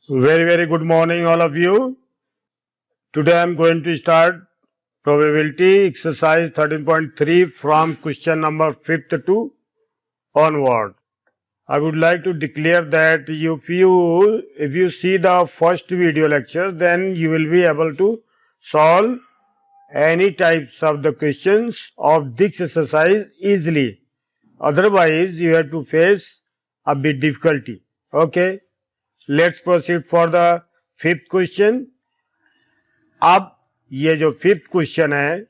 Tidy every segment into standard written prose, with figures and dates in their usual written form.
Very good morning, all of you. Today I'm going to start probability exercise 13.3 from question number 5th to onward. I would like to declare that if you see the first video lecture, then you will be able to solve any types of the questions of this exercise easily. Otherwise, you have to face a bit difficulty. Okay, let's proceed for the fifth question. अब ये जो fifth question है,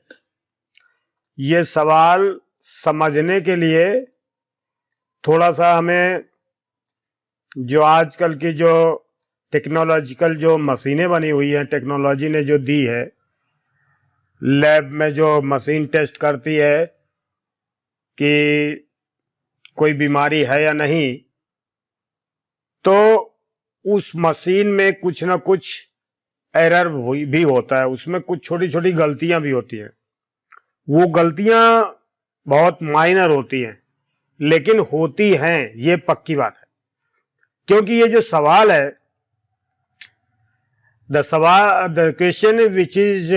ये सवाल समझने के लिए थोड़ा सा हमें जो आजकल की जो टेक्नोलॉजिकल जो मशीनें बनी हुई हैं, टेक्नोलॉजी ने जो दी है, लैब में जो मशीन टेस्ट करती है कि कोई बीमारी है या नहीं, तो उस मशीन में कुछ ना कुछ एरर भी होता है, उसमें कुछ छोटी छोटी गलतियां भी होती हैं। वो गलतियां बहुत माइनर होती हैं, लेकिन होती हैं, ये पक्की बात है। क्योंकि ये जो सवाल है, the question which is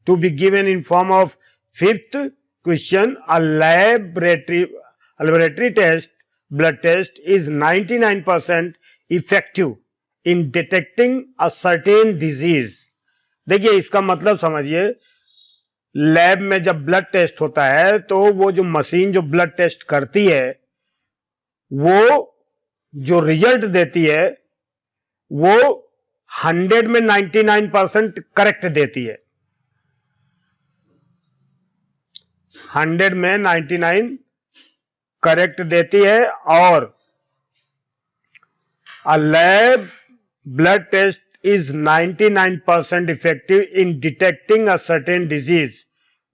to be given in form of fifth question, a laboratory test, blood test is 99% effective in detecting a certain disease. देखिए, इसका मतलब समझिए, लैब में जब ब्लड टेस्ट होता है तो वो जो मशीन जो ब्लड टेस्ट करती है, वो जो रिजल्ट देती है वो 100 में 99% करेक्ट देती है। 100 में 99 करेक्ट देती है। और a lab blood test is 99% effective in detecting a certain disease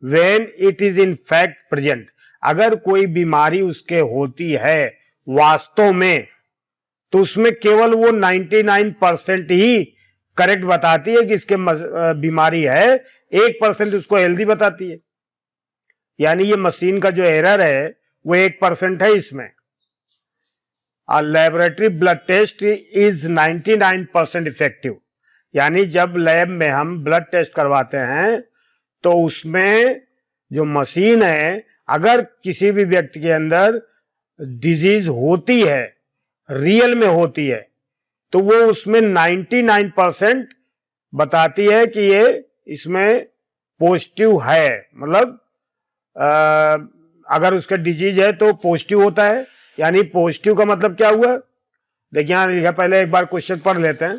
when it is in fact present. अगर कोई बीमारी उसके होती है वास्तव में, तो उसमें केवल वो 99% ही करेक्ट बताती है कि इसके बीमारी है, 1% उसको हेल्दी बताती है। यानी ये मशीन का जो एरर है वो 1% है इसमें। A laboratory blood test is 99% effective. यानी जब लैब में हम ब्लड टेस्ट करवाते हैं तो उसमें जो मशीन है, अगर किसी भी व्यक्ति के अंदर डिजीज होती है, रियल में होती है, तो वो उसमें 99% बताती है कि ये इसमें पॉजिटिव है। मतलब अगर उसका डिजीज है तो पॉजिटिव होता है। यानी पॉजिटिव का मतलब क्या हुआ? देखिए, यहां लिखा, पहले एक बार क्वेश्चन पढ़ लेते हैं।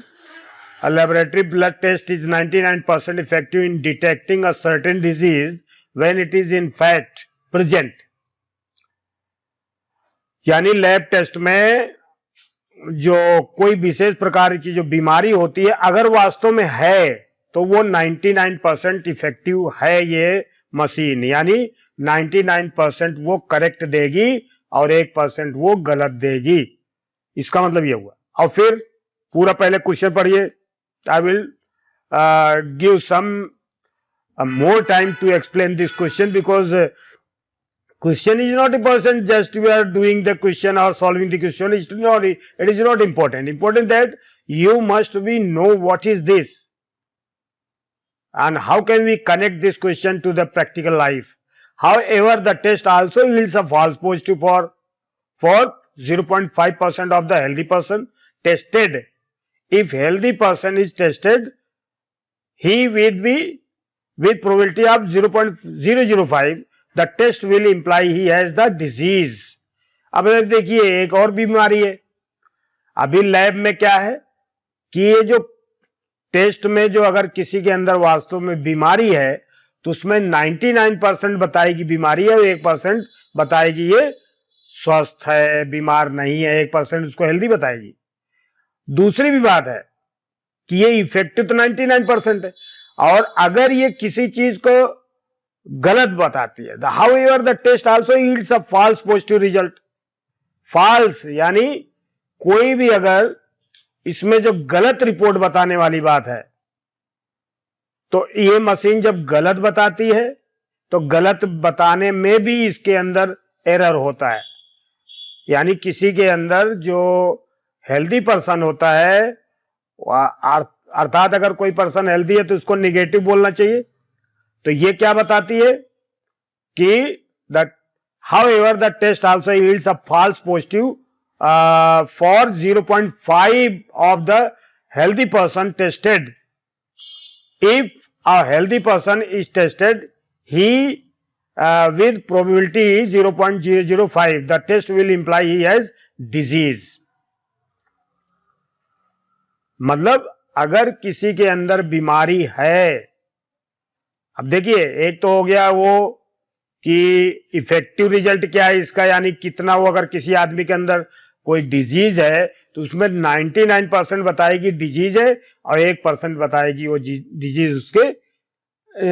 A laboratory blood test is 99% effective in detecting a certain disease when it is in fact present. यानी लैब टेस्ट में जो कोई विशेष प्रकार की जो बीमारी होती है, अगर वास्तव में है, तो वो 99% इफेक्टिव है ये मशीन। यानी 99% वो करेक्ट देगी और 1% वो गलत देगी। इसका मतलब ये हुआ। और फिर पूरा पहले क्वेश्चन पढ़िए। I will give some more time to explain this question, because question is not important just we are doing the question or solving the question. It is not important that you must be know what is this and how can we connect this question to the practical life. However, the test also yields a false positive for 0.5% of the healthy person tested. If healthy person is tested, he will be with probability of 0.005, the test will imply he has the disease. अब देखिए, एक और बीमारी है। अभी lab में क्या है कि ये जो टेस्ट में जो अगर किसी के अंदर वास्तव में बीमारी है, तो उसमें 99% बताएगी बीमारी है और 1% बताएगी ये स्वस्थ है, बीमार नहीं है। 1% उसको हेल्दी बताएगी। दूसरी भी बात है कि ये इफेक्टिव तो 99% है, और अगर ये किसी चीज को गलत बताती है, however the test also yields a false positive result. false यानी कोई भी अगर इसमें जो गलत रिपोर्ट बताने वाली बात है, तो ये मशीन जब गलत बताती है तो गलत बताने में भी इसके अंदर एरर होता है। यानी किसी के अंदर जो हेल्दी पर्सन होता है अर्थात अगर कोई पर्सन हेल्दी है तो उसको निगेटिव बोलना चाहिए। तो ये क्या बताती है कि the however the test also yields a false positive for 0.5 of the healthy person tested. If a healthy person is tested, he with probability 0.005, the test will imply he has disease. मतलब अगर किसी के अंदर बीमारी है, अब देखिए एक तो हो गया वो कि इफेक्टिव रिजल्ट क्या है इसका, यानी कितना वो, अगर किसी आदमी के अंदर कोई डिजीज है तो उसमें 99% बताएगी डिजीज है और 1% बताएगी वो डिजीज उसके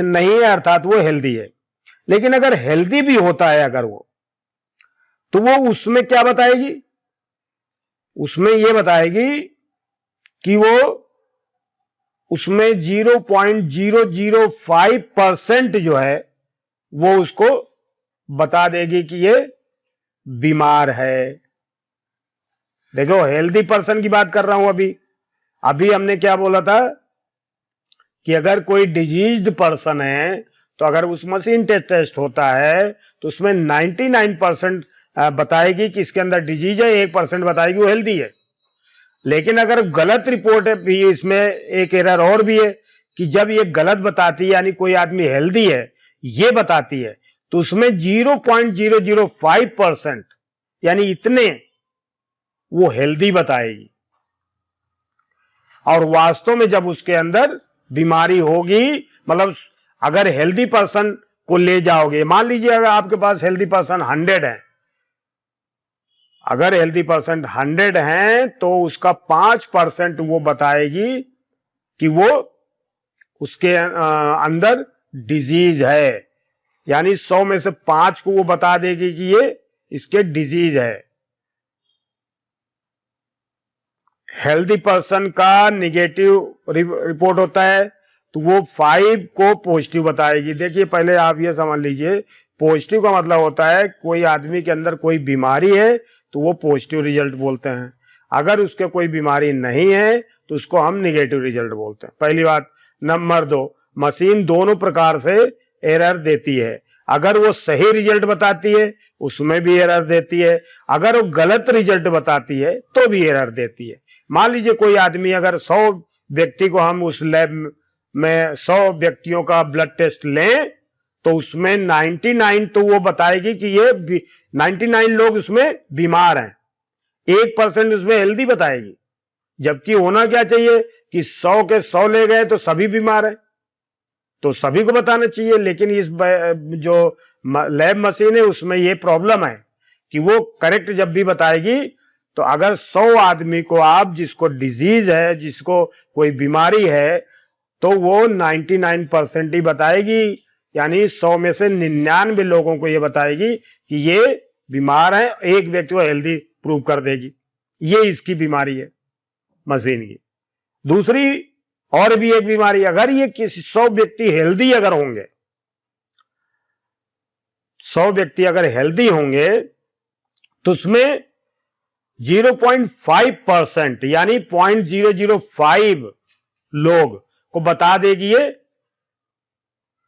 नहीं है, अर्थात वो हेल्दी है। लेकिन अगर हेल्दी भी होता है अगर वो, तो वो उसमें क्या बताएगी, उसमें ये बताएगी कि वो उसमें 0.005% जो है वो उसको बता देगी कि ये बीमार है। देखो हेल्दी पर्सन की बात कर रहा हूं। अभी हमने क्या बोला था कि अगर कोई डिजीज्ड पर्सन है तो अगर उस मशीन टेस्ट होता है तो उसमें 99% बताएगी कि इसके अंदर डिजीज है, 1% बताएगी वो हेल्दी है। लेकिन अगर गलत रिपोर्ट है भी, इसमें एक एरर और भी है कि जब ये गलत बताती है यानी कोई आदमी हेल्दी है ये बताती है तो उसमें 0.005% यानी इतने वो हेल्दी बताएगी, और वास्तव में जब उसके अंदर बीमारी होगी, मतलब अगर हेल्दी पर्सन को ले जाओगे, मान लीजिए अगर आपके पास हेल्दी पर्सन 100 है, अगर हेल्दी पर्सन 100 हैं तो उसका 5% वो बताएगी कि वो उसके अंदर डिजीज है, यानी 100 में से 5 को वो बता देगी कि ये इसके डिजीज है। हेल्दी पर्सन का निगेटिव रिपोर्ट होता है तो वो 5 को पॉजिटिव बताएगी। देखिए पहले आप ये समझ लीजिए, पॉजिटिव का मतलब होता है कोई आदमी के अंदर कोई बीमारी है तो वो पॉजिटिव रिजल्ट बोलते हैं, अगर उसके कोई बीमारी नहीं है तो उसको हम निगेटिव रिजल्ट बोलते हैं। पहली बात। नंबर 2, मशीन दोनों प्रकार से एरर देती है। अगर वो सही रिजल्ट बताती है उसमें भी एरर देती है, अगर वो गलत रिजल्ट बताती है तो भी एरर देती है। मान लीजिए कोई आदमी, अगर 100 व्यक्ति को हम उस लैब में 100 व्यक्तियों का ब्लड टेस्ट लें तो उसमें 99 तो वो बताएगी कि ये 99 लोग उसमें बीमार हैं, 1% उसमें हेल्दी बताएगी। जबकि होना क्या चाहिए कि 100 के 100 ले गए तो सभी बीमार हैं, तो सभी को बताना चाहिए। लेकिन इस जो लैब मशीन है उसमें ये प्रॉब्लम है कि वो करेक्ट जब भी बताएगी तो अगर 100 आदमी को आप, जिसको डिजीज है, जिसको कोई बीमारी है, तो वो 99% ही बताएगी, यानी 100 में से 99 लोगों को ये बताएगी कि ये बीमार है, एक व्यक्ति को हेल्दी प्रूव कर देगी। ये इसकी बीमारी है मशीन की। दूसरी और भी एक बीमारी, अगर ये किसी 100 व्यक्ति हेल्दी अगर होंगे, 100 व्यक्ति अगर हेल्दी होंगे तो उसमें 0.5% यानी 0.005 लोग को बता देगी ये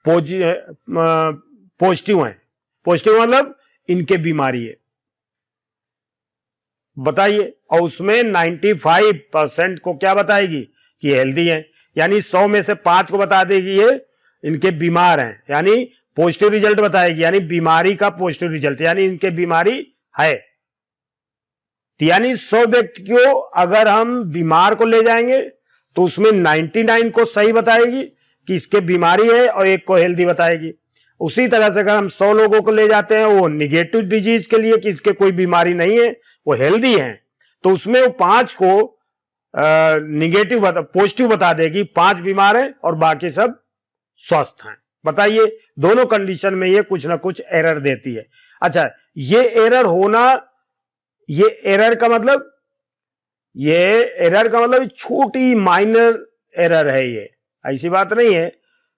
पॉजिटिव है। पॉजिटिव मतलब इनके बीमारी है, बताइए। और उसमें 95% को क्या बताएगी कि हेल्दी है, यानी 100 में से 5 को बता देगी ये इनके बीमार हैं, यानी पॉजिटिव रिजल्ट बताएगी, यानी बीमारी का पॉजिटिव रिजल्ट, यानी इनके बीमारी है। यानी 100 व्यक्ति को अगर हम बीमार को ले जाएंगे तो उसमें 99 को सही बताएगी कि इसके बीमारी है और 1 को हेल्दी बताएगी। उसी तरह से अगर हम 100 लोगों को ले जाते हैं वो निगेटिव डिजीज के लिए कि इसके कोई बीमारी नहीं है, वो हेल्दी हैं, तो उसमें वो 5 को पॉजिटिव बता देगी, 5 बीमार हैं और बाकी सब स्वस्थ हैं। बताइए, दोनों कंडीशन में ये कुछ ना कुछ एरर देती है। अच्छा, ये एरर होना, ये एरर का मतलब छोटी माइनर एरर है, ये ऐसी बात नहीं है,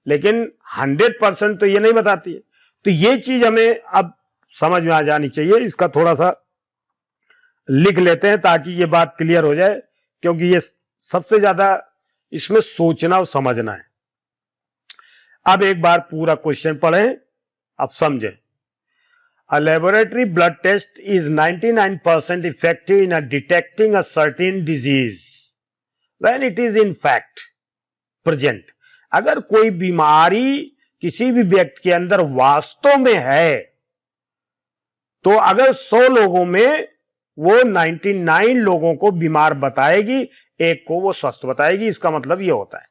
लेकिन 100% तो ये नहीं बताती है। तो ये चीज हमें अब समझ में आ जानी चाहिए। इसका थोड़ा सा लिख लेते हैं ताकि ये बात क्लियर हो जाए, क्योंकि ये सबसे ज्यादा इसमें सोचना और समझना है। अब एक बार पूरा क्वेश्चन पढ़ें, अब समझें। A laboratory blood test is 99% effective in detecting a certain disease when it is in fact present. अगर कोई बीमारी किसी भी व्यक्ति के अंदर वास्तव में है, तो अगर 100 लोगों में वो 99 लोगों को बीमार बताएगी, एक को वो स्वस्थ बताएगी। इसका मतलब ये होता है।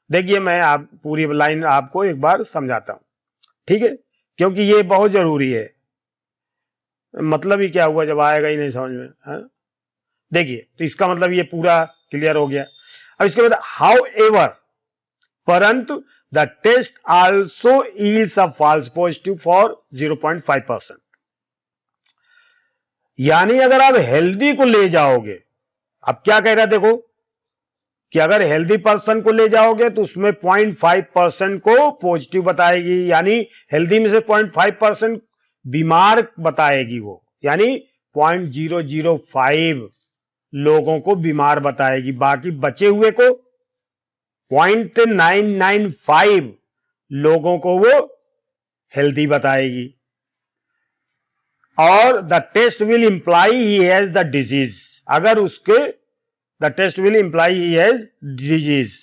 देखिए, मैं आप पूरी लाइन आपको एक बार समझाता हूं, ठीक है, क्योंकि ये बहुत जरूरी है। मतलब ही क्या हुआ जब आएगा ही नहीं समझ में, है? देखिए, तो इसका मतलब ये पूरा क्लियर हो गया। अब इसके बाद हाउ एवर, परंतु the test also yields a false positive for 0.5%। यानी अगर आप हेल्दी को ले जाओगे, अब क्या कह रहा है देखो, कि अगर हेल्दी पर्सन को ले जाओगे तो उसमें 0.5% को पॉजिटिव बताएगी, यानी हेल्दी में से 0.5% बीमार बताएगी वो, यानी 0.005 लोगों को बीमार बताएगी, बाकी बचे हुए को 0.995 लोगों को वो हेल्दी बताएगी। और the test will imply he has the disease, अगर उसके the test will imply he has disease,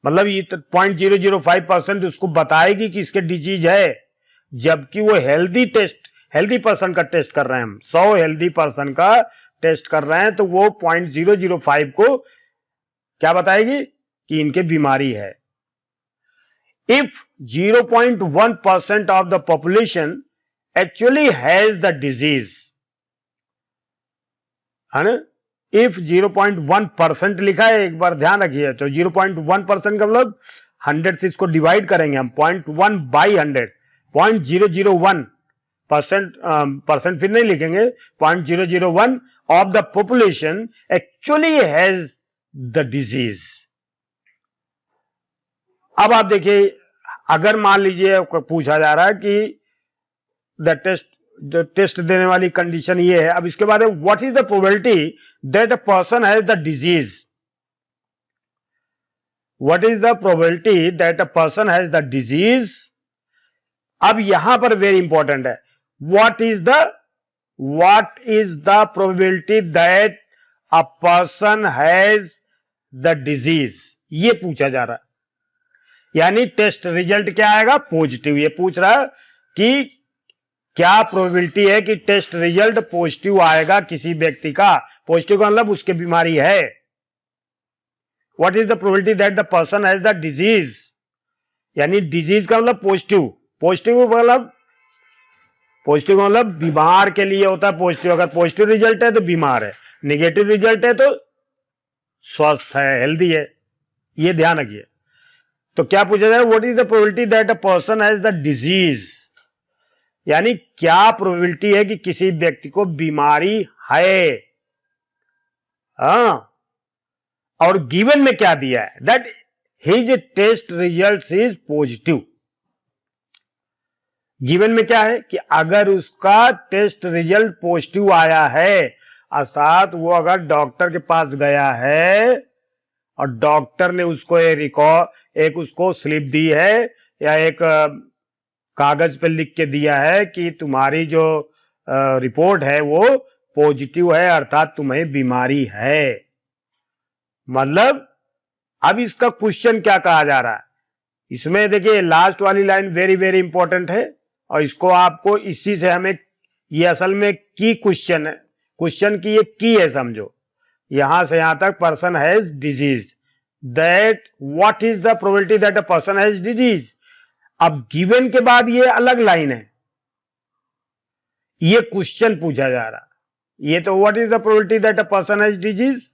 मतलब ये 0.005% उसको बताएगी कि इसके डिजीज है, जबकि वो हेल्दी पर्सन का टेस्ट कर रहे हैं, हम 100 हेल्दी पर्सन का टेस्ट कर रहे हैं, तो वो 0.005 को क्या बताएगी कि इनके बीमारी है। If 0.1% of the population actually has the disease, है ना, इफ 0.1% लिखा है, एक बार ध्यान रखिए, तो 0.1% का मतलब 100 से इसको डिवाइड करेंगे हम, 0.1 बाई 100, 0.001% फिर नहीं लिखेंगे, 0.001 of the population actually has the disease. अब आप देखिए, अगर मान लीजिए पूछा जा रहा है कि द टेस्ट, जो टेस्ट देने वाली कंडीशन ये है, अब इसके बाद what is the probability that a person has the disease, what is the probability that a person has the disease. अब यहां पर वेरी इंपॉर्टेंट है, what is the probability that a person has the disease, ये पूछा जा रहा है। यानी टेस्ट रिजल्ट क्या आएगा, पॉजिटिव। ये पूछ रहा है कि क्या प्रोबेबिलिटी है कि टेस्ट रिजल्ट पॉजिटिव आएगा किसी व्यक्ति का, पॉजिटिव का मतलब उसके बीमारी है। What is the probability that the person has the disease, यानी डिजीज का मतलब पॉजिटिव, पॉजिटिव का मतलब बीमार के लिए होता है पॉजिटिव। अगर पॉजिटिव रिजल्ट है तो बीमार है, नेगेटिव रिजल्ट है तो स्वस्थ है, हेल्दी है, ये ध्यान रखिए। तो क्या पूछा जाए, what is the probability that a person has the disease, यानी क्या प्रोबेबिलिटी है कि किसी व्यक्ति को बीमारी है। और गिवन में क्या दिया है, that his test result is positive. Given में क्या है कि अगर उसका टेस्ट रिजल्ट पॉजिटिव आया है, अर्थात वो अगर डॉक्टर के पास गया है और डॉक्टर ने उसको एक उसको स्लिप दी है या एक कागज पे लिख के दिया है कि तुम्हारी जो रिपोर्ट है वो पॉजिटिव है, अर्थात तुम्हें बीमारी है। मतलब अब इसका क्वेश्चन क्या कहा जा रहा है, इसमें देखिए लास्ट वाली लाइन वेरी वेरी इंपॉर्टेंट है, और इसको आपको इसी से हमें, ये असल में की क्वेश्चन है, क्वेश्चन की ये की है, समझो, यहां से यहां तक person has disease, that what is the probability that a person has disease. अब गिवन के बाद ये अलग लाइन है, ये क्वेश्चन पूछा जा रहा, ये तो what is the probability that a person has disease,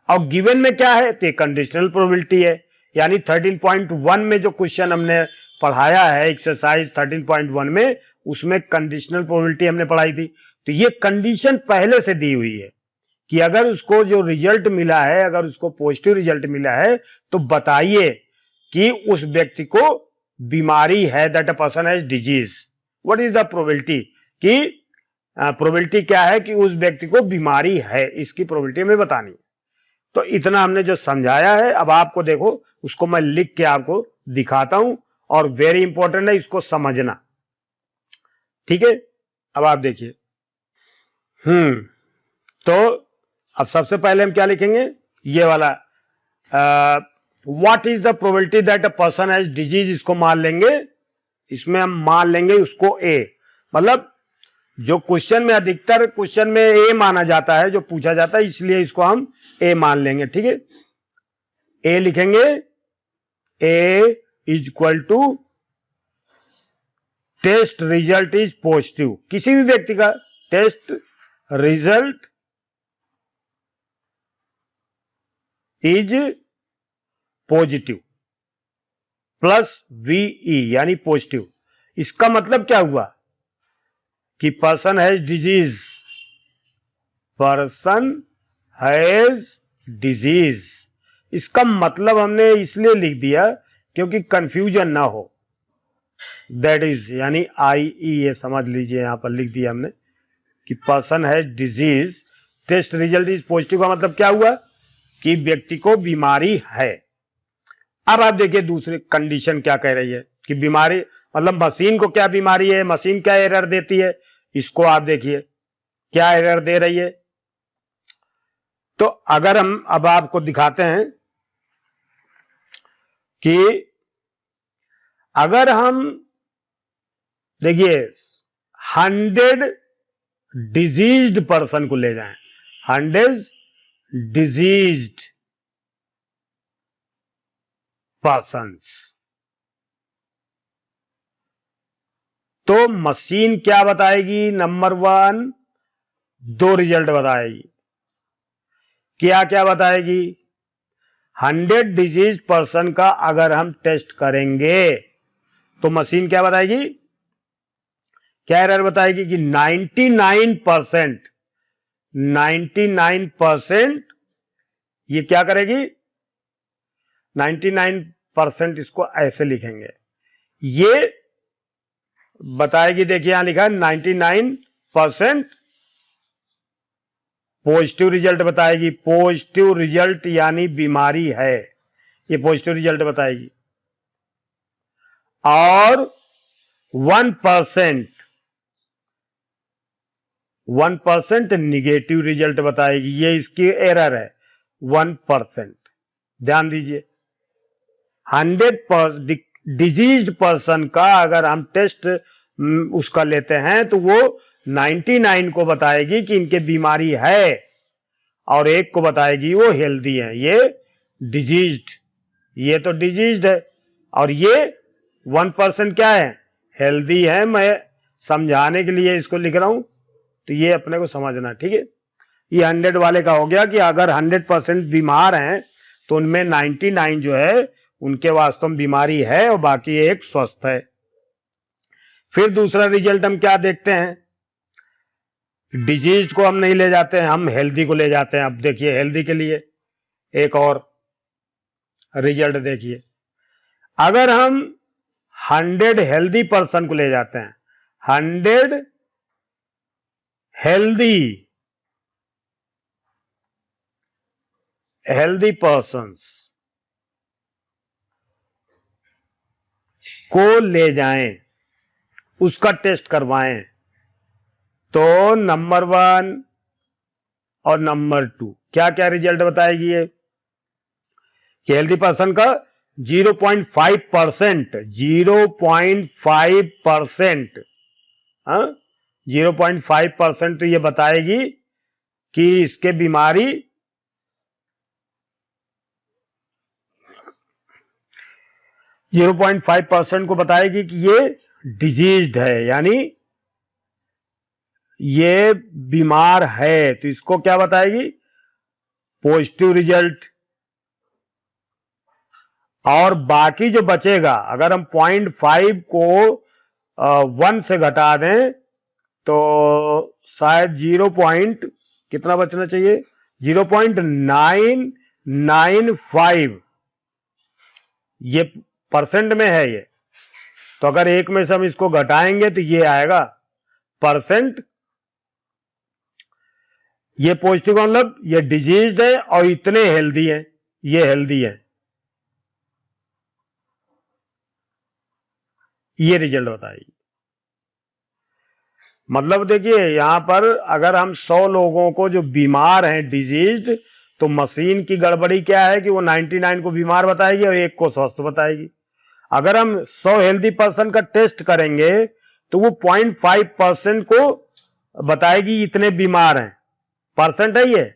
और गिवन में क्या है, तो कंडीशनल प्रोबेबिलिटी है। यानी 13.1 में जो क्वेश्चन हमने पढ़ाया है, एक्सरसाइज 13.1 में, उसमें कंडीशनल प्रोबेबिलिटी हमने पढ़ाई थी। तो ये कंडीशन पहले से दी हुई है कि अगर उसको जो रिजल्ट मिला है, अगर उसको पॉजिटिव रिजल्ट मिला है, तो बताइए कि उस व्यक्ति को बीमारी है, that a person has disease. What is the probability, कि प्रोबेबिलिटी क्या है कि उस व्यक्ति को बीमारी है, इसकी प्रोबेबिलिटी हमें बतानी है। तो इतना हमने जो समझाया है, अब आपको देखो उसको मैं लिख के आपको दिखाता हूं, और वेरी इंपॉर्टेंट है इसको समझना, ठीक है। अब आप देखिए, तो अब सबसे पहले हम क्या लिखेंगे, ये वाला what is the probability that a person has disease, इसको मान लेंगे, इसमें हम मान लेंगे उसको ए, मतलब जो क्वेश्चन में अधिकतर क्वेश्चन में ए माना जाता है जो पूछा जाता है, इसलिए इसको हम ए मान लेंगे, ठीक है। ए लिखेंगे, A is equal to test result is positive, किसी भी व्यक्ति का test result is positive plus VE यानी पॉजिटिव। इसका मतलब क्या हुआ कि person has disease, person has disease, इसका मतलब हमने इसलिए लिख दिया क्योंकि कंफ्यूजन ना हो, दैट इज यानी IE, ये समझ लीजिए, यहां पर लिख दिया हमने कि person has disease, test result is positive का मतलब क्या हुआ कि व्यक्ति को बीमारी है। अब आप देखिए दूसरी कंडीशन क्या कह रही है कि बीमारी मतलब मशीन को क्या बीमारी है, मशीन क्या एरर देती है, इसको आप देखिए क्या एरर दे रही है। तो अगर हम अब आपको दिखाते हैं कि अगर हम देखिए 100 डिजीज्ड पर्सन को ले जाएं, 100 डिजीज्ड पर्सन्स, तो मशीन क्या बताएगी, नंबर 1 दो रिजल्ट बताएगी। क्या क्या बताएगी, 100 डिजीज पर्सन का अगर हम टेस्ट करेंगे तो मशीन क्या बताएगी, क्या एरर बताएगी कि 99% ये क्या करेगी, 99% इसको ऐसे लिखेंगे, ये बताएगी, देखिए यहां लिखा है 99% पॉजिटिव रिजल्ट बताएगी, पॉजिटिव रिजल्ट यानी बीमारी है, ये पॉजिटिव रिजल्ट बताएगी। और 1% निगेटिव रिजल्ट बताएगी, ये इसकी एरर है 1%। ध्यान दीजिए 100 डिजीज्ड पर्सन का अगर हम टेस्ट उसका लेते हैं तो वो 99 को बताएगी कि इनके बीमारी है, और एक को बताएगी वो हेल्दी है, ये डिजीज्ड, ये तो डिजीज्ड है, और ये 1% क्या है, हेल्दी है। मैं समझाने के लिए इसको लिख रहा हूं, तो ये अपने को समझना, ठीक है। ये 100 वाले का हो गया कि अगर 100% बीमार हैं तो उनमें 99 जो है उनके वास्तव में बीमारी है और बाकी एक स्वस्थ है। फिर दूसरा रिजल्ट हम क्या देखते हैं, डिजीज को हम नहीं ले जाते हैं, हम हेल्दी को ले जाते हैं। अब देखिए हेल्दी के लिए एक और रिजल्ट देखिए, अगर हम 100 हेल्दी पर्सन को ले जाते हैं, 100 हेल्दी पर्सन्स को ले जाएं, उसका टेस्ट करवाएं, तो नंबर 1 और नंबर 2 क्या क्या रिजल्ट बताएगी ये कि हेल्दी पर्सन का 0.5%, 0.5% तो ये बताएगी कि इसके बीमारी 0.5% को बताएगी कि ये डिजीज्ड है, यानी ये बीमार है, तो इसको क्या बताएगी, पॉजिटिव रिजल्ट। और बाकी जो बचेगा, अगर हम 0.5 को 1 से घटा दें तो शायद 0. कितना बचना चाहिए, 0.995, ये परसेंट में है ये, तो अगर एक में से हम इसको घटाएंगे तो ये आएगा परसेंट, ये पॉजिटिव का मतलब ये डिजीज्ड है और इतने हेल्दी हैं, ये हेल्दी है। ये रिजल्ट बताइए। मतलब देखिए यहां पर अगर हम 100 लोगों को जो बीमार हैं डिजीज्ड, तो मशीन की गड़बड़ी क्या है कि वो 99 को बीमार बताएगी और एक को स्वस्थ बताएगी। अगर हम 100 हेल्दी पर्सन का टेस्ट करेंगे तो वो 0.5% को बताएगी इतने बीमार हैं, परसेंट है ये,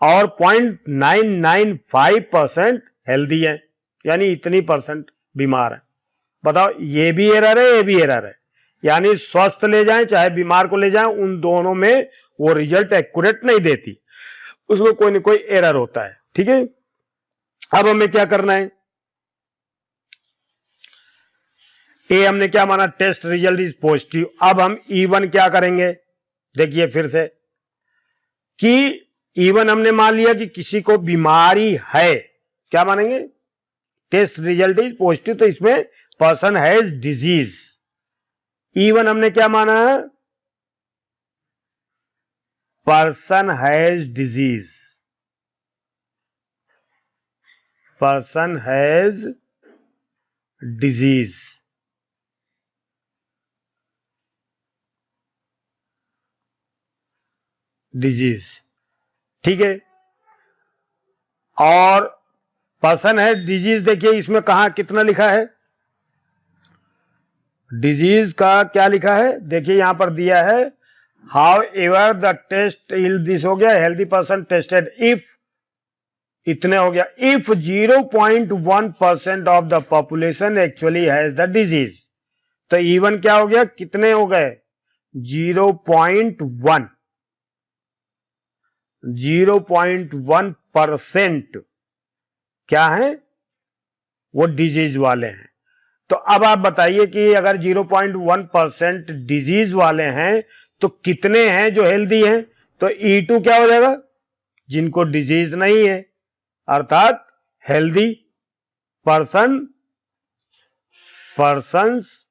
और 0.995% हेल्दी है, यानी इतनी परसेंट बीमार है। बताओ ये भी एरर है, ये भी एरर है। यानी स्वस्थ ले जाएं चाहे बीमार को ले जाएं, उन दोनों में वो रिजल्ट एक्यूरेट नहीं देती, उसमें कोई ना कोई एरर होता है। ठीक है, अब हमें क्या करना है, ए हमने क्या माना, टेस्ट रिजल्ट इज पॉजिटिव। अब हम E1 क्या करेंगे, देखिए फिर से कि E1 हमने मान लिया कि किसी को बीमारी है, क्या मानेंगे, टेस्ट रिजल्ट इज पॉजिटिव, तो इसमें पर्सन हैज डिजीज। E1 हमने क्या माना है, person has disease, person has disease. Disease, ठीक है। और पर्सन है डिजीज, देखिए इसमें कहां कितना लिखा है, डिजीज का क्या लिखा है, देखिए यहां पर दिया है however the test this हो गया, हेल्दी पर्सन टेस्टेड इफ, इतने हो गया, if 0.1% of the population actually has the disease. तो E1 क्या हो गया, कितने हो गए, 0.1, 0.1% क्या है, वो डिजीज वाले हैं। तो अब आप बताइए कि अगर 0.1% डिजीज वाले हैं तो कितने हैं जो हेल्दी हैं, तो E2 क्या हो जाएगा, जिनको डिजीज नहीं है, अर्थात healthy person, persons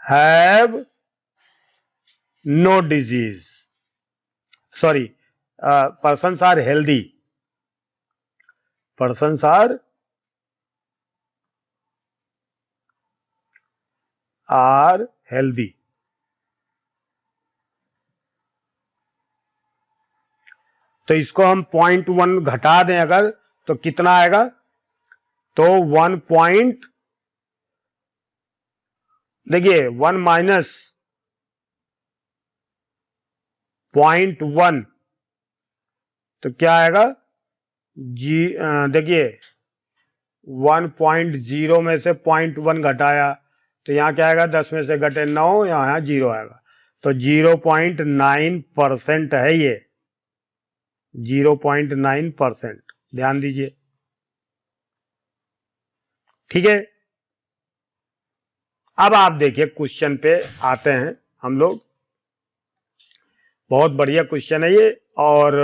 have no disease, sorry, persons are healthy, persons are healthy। तो इसको हम 0.1 घटा दें अगर, तो कितना आएगा, तो 1 देखिए 1 माइनस 0.1, तो क्या आएगा, देखिए 1.0 में से 0.1 घटाया तो यहां क्या आएगा, 10 में से घटे 9, यहां 0 आएगा, तो 0.9% है ये, 0.9%, ध्यान दीजिए। ठीक है, अब आप देखिए क्वेश्चन पे आते हैं हम लोग, बहुत बढ़िया क्वेश्चन है ये, और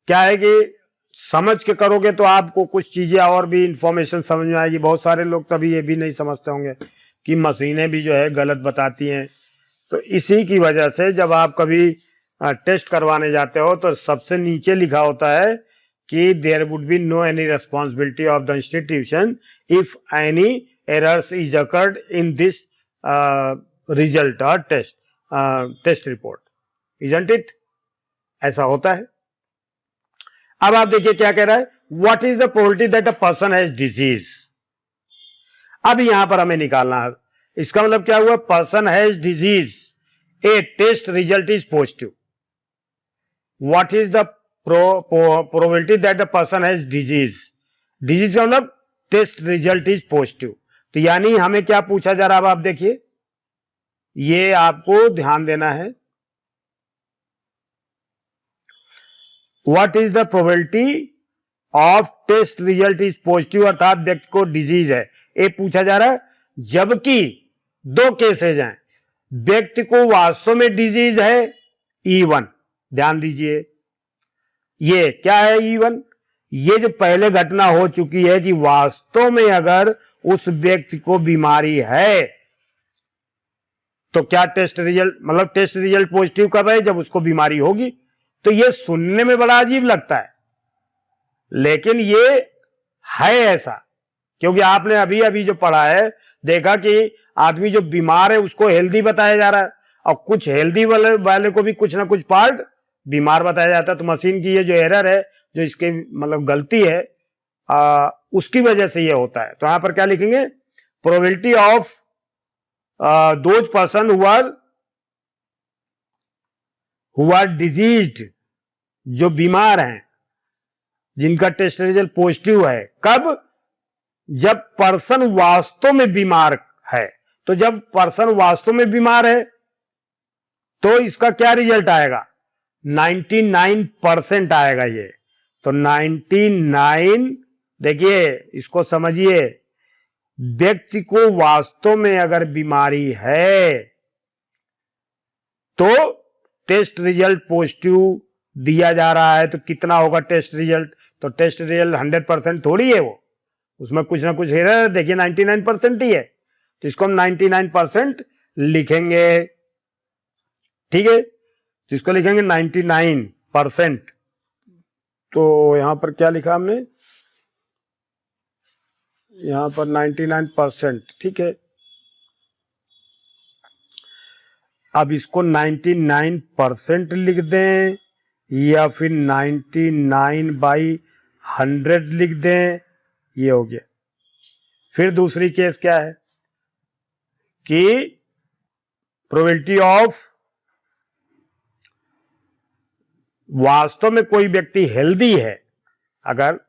क्या है कि समझ के करोगे तो आपको कुछ चीजें और भी इंफॉर्मेशन समझ में आएगी। बहुत सारे लोग तभी ये भी नहीं समझते होंगे कि मशीनें भी जो है गलत बताती हैं। तो इसी की वजह से जब आप कभी टेस्ट करवाने जाते हो तो सबसे नीचे लिखा होता है कि there would be no any responsibility of the institution if any errors is occurred in this result और टेस्ट रिपोर्ट, इजंट इट, ऐसा होता है। अब आप देखिए क्या कह रहा है, what is the probability that a person has disease. अब यहां पर हमें निकालना है, इसका मतलब क्या हुआ, person has disease, a test result is positive, what is the probability that the person has disease, disease का मतलब टेस्ट रिजल्ट इज पॉजिटिव। तो यानी हमें क्या पूछा जा रहा है, अब आप देखिए, ये आपको ध्यान देना है, what is the probability of test result is positive, अर्थात व्यक्ति को डिजीज है, ये पूछा जा रहा है। जबकि दो केसेज हैं, व्यक्ति को वास्तव में डिजीज है, E1, ध्यान दीजिए, ये क्या है E1, ये जो पहले घटना हो चुकी है कि वास्तव में अगर उस व्यक्ति को बीमारी है तो क्या टेस्ट रिजल्ट, मतलब टेस्ट रिजल्ट पॉजिटिव कब है? जब उसको बीमारी होगी। तो ये सुनने में बड़ा अजीब लगता है, लेकिन ये है ऐसा, क्योंकि आपने अभी अभी जो पढ़ा है, देखा कि आदमी जो बीमार है उसको हेल्दी बताया जा रहा है, और कुछ हेल्दी वाले को भी कुछ ना कुछ पार्ट बीमार बताया जाता है। तो मशीन की ये जो एरर है, जो इसके मतलब गलती है, उसकी वजह से ये होता है। तो यहां पर क्या लिखेंगे? Probability of those person who are diseased, जो बीमार हैं, जिनका टेस्ट रिजल्ट पॉजिटिव है, कब? जब पर्सन वास्तव में बीमार है। तो जब पर्सन वास्तव में बीमार है तो इसका क्या रिजल्ट आएगा? 99% आएगा ये। तो 99, देखिए इसको समझिए, व्यक्ति को वास्तव में अगर बीमारी है तो टेस्ट रिजल्ट पॉजिटिव दिया जा रहा है। तो कितना होगा टेस्ट रिजल्ट? तो टेस्ट रिजल्ट 100% थोड़ी है, वो उसमें कुछ ना कुछ एरर है। देखिए 99% ही है, तो इसको हम 99% लिखेंगे। ठीक है, तो इसको लिखेंगे 99%। तो यहां पर क्या लिखा हमने? यहां पर 99%। ठीक है, अब इसको 99% लिख दें या फिर 99/100 लिख दें, ये हो गया। फिर दूसरी केस क्या है कि प्रोबेबिलिटी ऑफ, वास्तव में कोई व्यक्ति हेल्दी है, अगर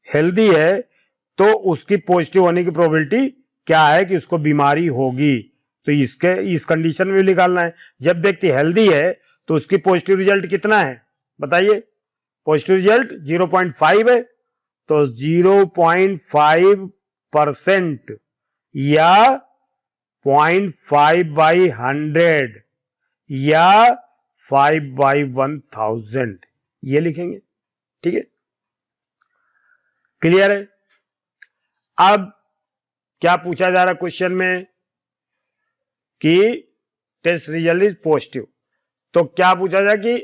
हेल्दी है तो उसकी पॉजिटिव होने की प्रोबेबिलिटी क्या है कि उसको बीमारी होगी। तो इस कंडीशन में भी निकालना है। जब व्यक्ति हेल्दी है तो उसकी पॉजिटिव रिजल्ट कितना है बताइए? पॉजिटिव रिजल्ट 0.5 है, तो 0.5% या 0.5/100 या 5/1000 ये लिखेंगे। ठीक है, क्लियर है? अब क्या पूछा जा रहा क्वेश्चन में कि टेस्ट रिजल्ट इज पॉजिटिव। तो क्या पूछा जाए कि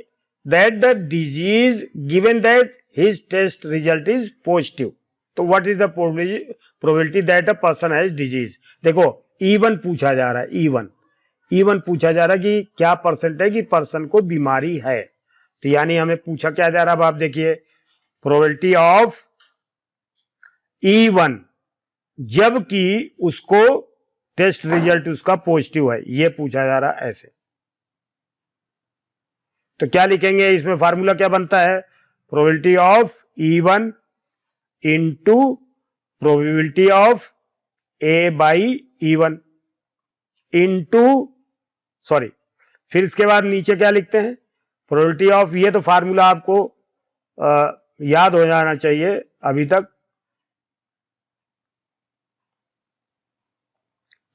that the disease given that his test result is positive, तो what is the probability that a person has disease. देखो इवन पूछा जा रहा है, इवन पूछा जा रहा है कि क्या परसेंट है कि पर्सन को बीमारी है। तो यानी हमें पूछा क्या जा रहा है? अब आप देखिए, प्रोबेबिलिटी ऑफ E1 जबकि उसको टेस्ट रिजल्ट उसका पॉजिटिव है, ये पूछा जा रहा है ऐसे। तो क्या लिखेंगे इसमें? फार्मूला क्या बनता है? Probability of E1 into probability of A/E1 into, sorry, फिर इसके बाद नीचे क्या लिखते हैं? प्रोबेबिलिटी ऑफ, ये तो फार्मूला आपको याद हो जाना चाहिए अभी तक,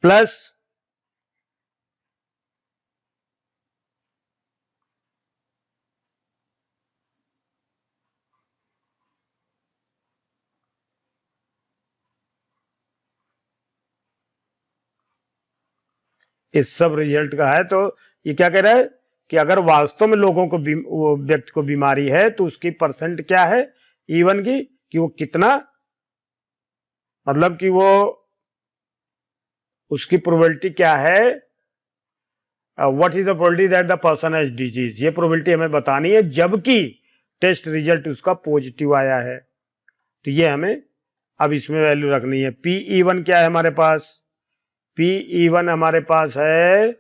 प्लस इस सब रिजल्ट का है। तो ये क्या कह रहा है कि अगर वास्तव में लोगों को व्यक्ति को बीमारी है तो उसकी परसेंट क्या है E1 की, कि वो कितना, मतलब कि वो उसकी प्रोबेबिलिटी क्या है, what is the probability that the person has disease, ये प्रोबेबिलिटी हमें बतानी है जबकि टेस्ट रिजल्ट उसका पॉजिटिव आया है। तो ये हमें अब इसमें वैल्यू रखनी है। PE1 क्या है हमारे पास? PE1 हमारे पास है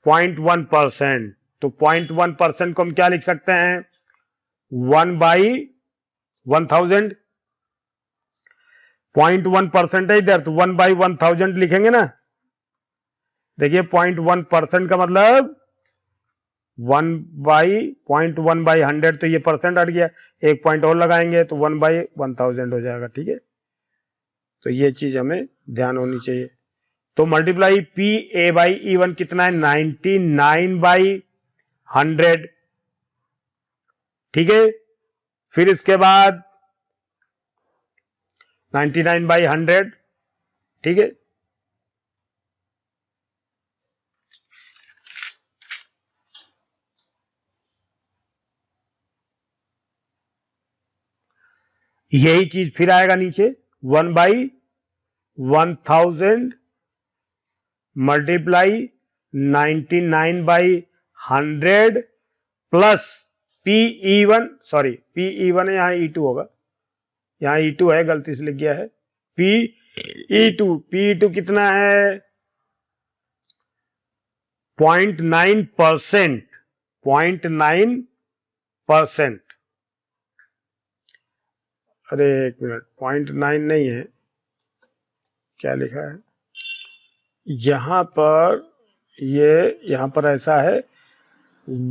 0.1%। तो 0.1% को हम क्या लिख सकते हैं? 1/1000। 0.1% है इधर, तो 1/1000 लिखेंगे ना। देखिए 0.1% का मतलब 0.1/100, तो ये परसेंट हट गया, एक पॉइंट और लगाएंगे तो 1/1000 हो जाएगा। ठीक है, तो ये चीज हमें ध्यान होनी चाहिए। तो मल्टीप्लाई PA/E1 कितना है? 99/100। ठीक है, फिर इसके बाद 99/100। ठीक है, यही चीज फिर आएगा नीचे 1/1000 multiply 99/100 plus PE1, sorry PE1 है, यहाँ E2 होगा, यहाँ E2 है, गलती से लिख गया है। PE2 कितना है? 0.9%, 0.9%। अरे एक मिनट, 0.9 नहीं है, क्या लिखा है यहां पर? यहां पर ऐसा है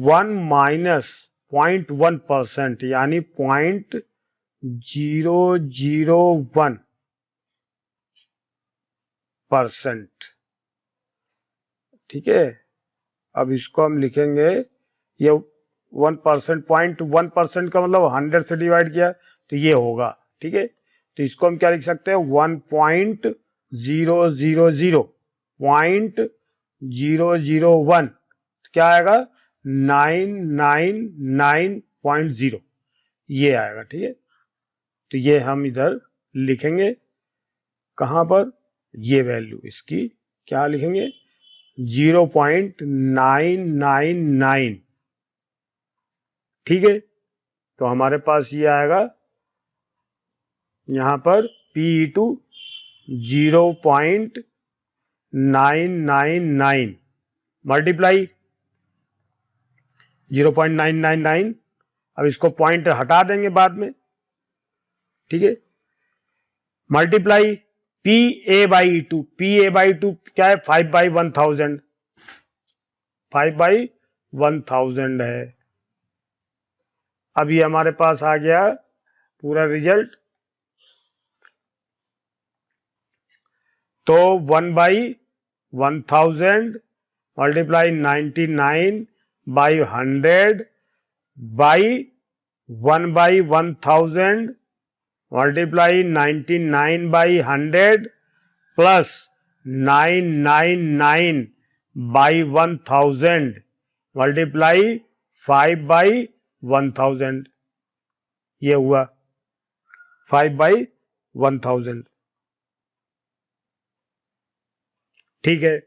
1 माइनस 0.1%, यानी 0.001%। ठीक है, अब इसको हम लिखेंगे, ये 1%, 0.1% का मतलब 100 से डिवाइड किया तो ये होगा। ठीक है, तो इसको हम क्या लिख सकते हैं? 1.001, क्या आएगा? 999.0, ये आएगा। ठीक है, तो ये हम इधर लिखेंगे, कहां पर? ये वैल्यू इसकी क्या लिखेंगे? 0.999। ठीक है, तो हमारे पास ये आएगा यहां पर PE2 0.999 मल्टीप्लाई 0.999। अब इसको पॉइंट हटा देंगे बाद में। ठीक है, मल्टीप्लाई PA/2, PA/2 क्या है? 5/1000, 5/1000 है। अब ये हमारे पास आ गया पूरा रिजल्ट। तो 1/1000 multiply 99/100 by 1/1000 multiply 99/100 plus 999/1000 multiply 5/1000, ये हुआ 5/1000। ठीक है,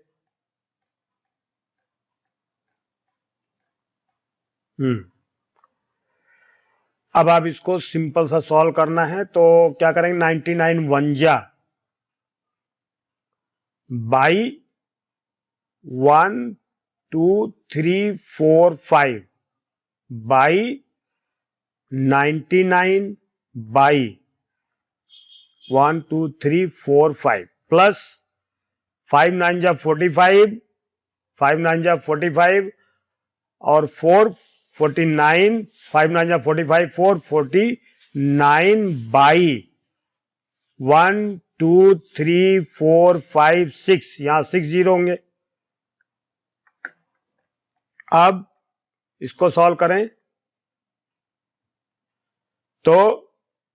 अब आप इसको सिंपल सा सॉल्व करना है, तो क्या करेंगे? 99 1 बाई 1 2 3 4 5 बाई 99 बाई 1 2 3 4 5 प्लस 5 9 जा 45, 5 9 जा 45 और 4 49, 5 9 जा 45, 4 49 बाई 1 2 3 4 5 6, यहां 6 जीरो होंगे। अब इसको सॉल्व करें तो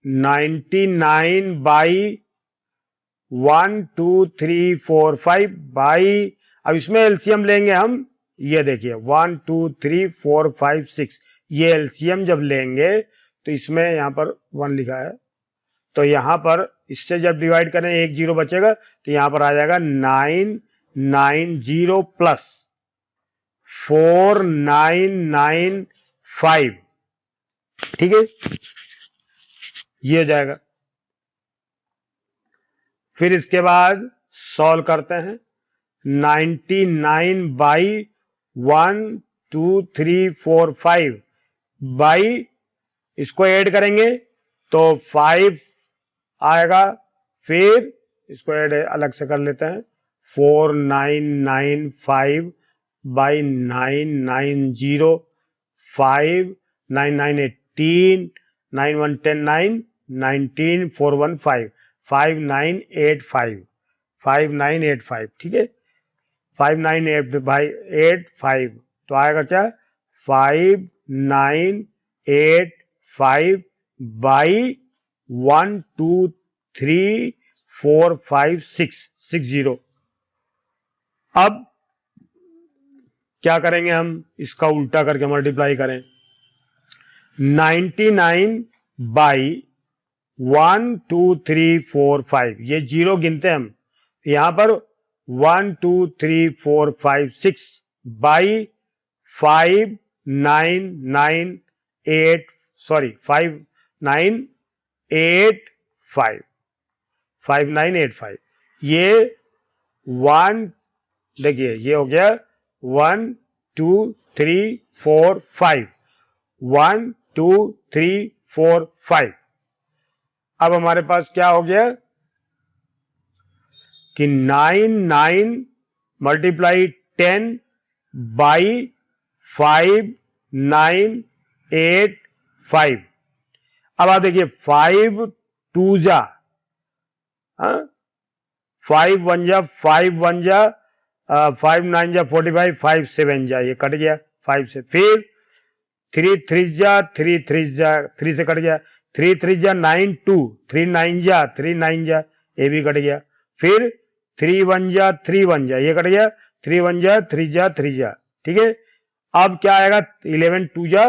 99 बाई 1 2 3 4 5 बाई, अब इसमें एलसीएम लेंगे हम, ये देखिए 1 2 3 4 5 6, ये एलसीएम जब लेंगे तो इसमें यहां पर 1 लिखा है, तो यहां पर इससे जब डिवाइड करें 1 0 बचेगा, तो यहां पर आ जाएगा 990 प्लस 4995। ठीक है, ये हो जाएगा। फिर इसके बाद सॉल्व करते हैं 99 बाई 1 2 3 4 5 बाई, इसको ऐड करेंगे तो 5 आएगा, फिर इसको ऐड अलग से कर लेते हैं 4995 बाई 990, 5 9 9 18, 9 1 10 9, 19 4 1 5, 5985, 5985। ठीक है, 5985 तो आएगा क्या? 5985 बाई 1 2 3 4 5 6 60। अब क्या करेंगे हम? इसका उल्टा करके मल्टीप्लाई करें 99 बाई 1 2 3 4 5, ये जीरो गिनते हैं हम यहां पर 1 2 3 4 5 6 बाई 5 9 9 8 सॉरी 5 9 8 5 5 9 8 5, ये 1 देखिए ये हो गया 1 2 3 4 5 1 2 3 4 5। अब हमारे पास क्या हो गया कि 9 9 मल्टीप्लाई 10 बाई 5 9 8 5। अब आप देखिए 5 2 जा 5 1 जा 5 1 जा 5 9 जा 45 5 7 जा, ये कट गया 5 से। फिर 3 3 जा 3 3 जा 3 से कट गया, 3 3 जा 9 2 3 9 जा 3 9 जा, ये भी कट गया। फिर 3 1 जा 3 1 जा, ये कट गया, 3 1 जा 3 जा 3 जा, ठीक है। अब क्या आएगा 11 2 जा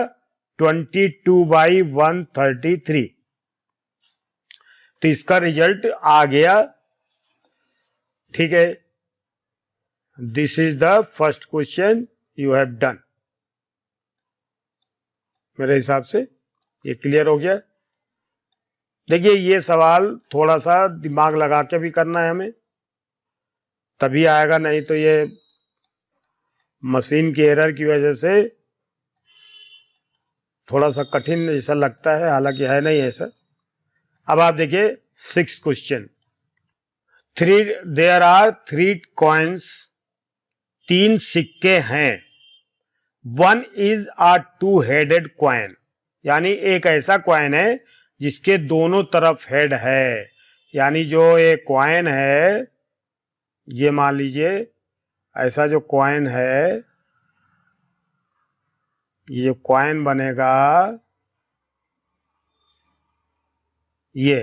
22 बाई 133, तो इसका रिजल्ट आ गया, ठीक है। This is the first question you have done. मेरे हिसाब से ये क्लियर हो गया। देखिए ये सवाल थोड़ा सा दिमाग लगा के भी करना है हमें, तभी आएगा, नहीं तो ये मशीन की एरर की वजह से थोड़ा सा कठिन जैसा लगता है, हालांकि है नहीं ऐसा। अब आप देखिए 6th question, there are 3 coins, 3 सिक्के हैं, 1 इज अ 2 हेडेड कॉइन, यानी एक ऐसा कॉइन है जिसके दोनों तरफ हेड है। यानी जो ये कॉइन है, ये मान लीजिए ऐसा जो कॉइन है, ये जो कॉइन बनेगा ये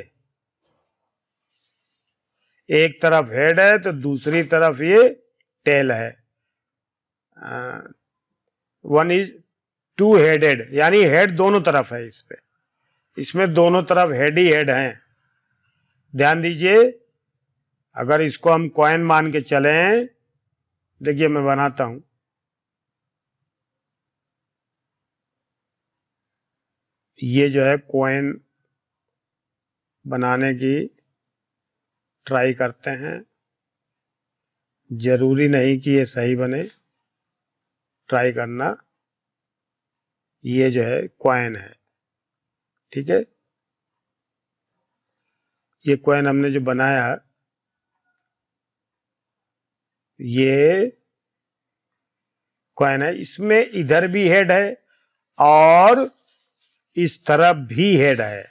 एक तरफ हेड है तो दूसरी तरफ ये टेल है। 1 इज 2 हेडेड, यानी हेड दोनों तरफ है इस पे, इसमें दोनों तरफ हेड ही हेड हैं। ध्यान दीजिए, अगर इसको हम कॉइन मान के चलें, देखिए मैं बनाता हूं, ये जो है कॉइन बनाने की ट्राई करते हैं, जरूरी नहीं कि ये सही बने, ट्राई करना। ये जो है कॉइन है, ठीक है। ये कॉइन हमने जो बनाया, ये कॉइन है, इसमें इधर भी हेड है और इस तरफ भी हेड है,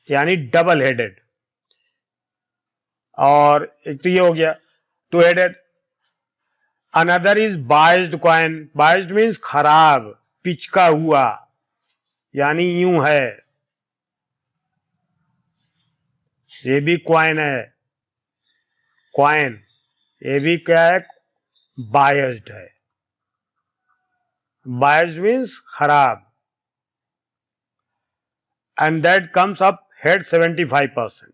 यानी डबल हेडेड। और एक तो ये हो गया 2 headed. Another is biased coin, biased means खराब, पिचका हुआ, यानी यूं है, ये भी कॉइन है, कॉइन, ये भी क्या है, बायस्ड है। बायस्ड मीन्स खराब, and that comes up head 75%।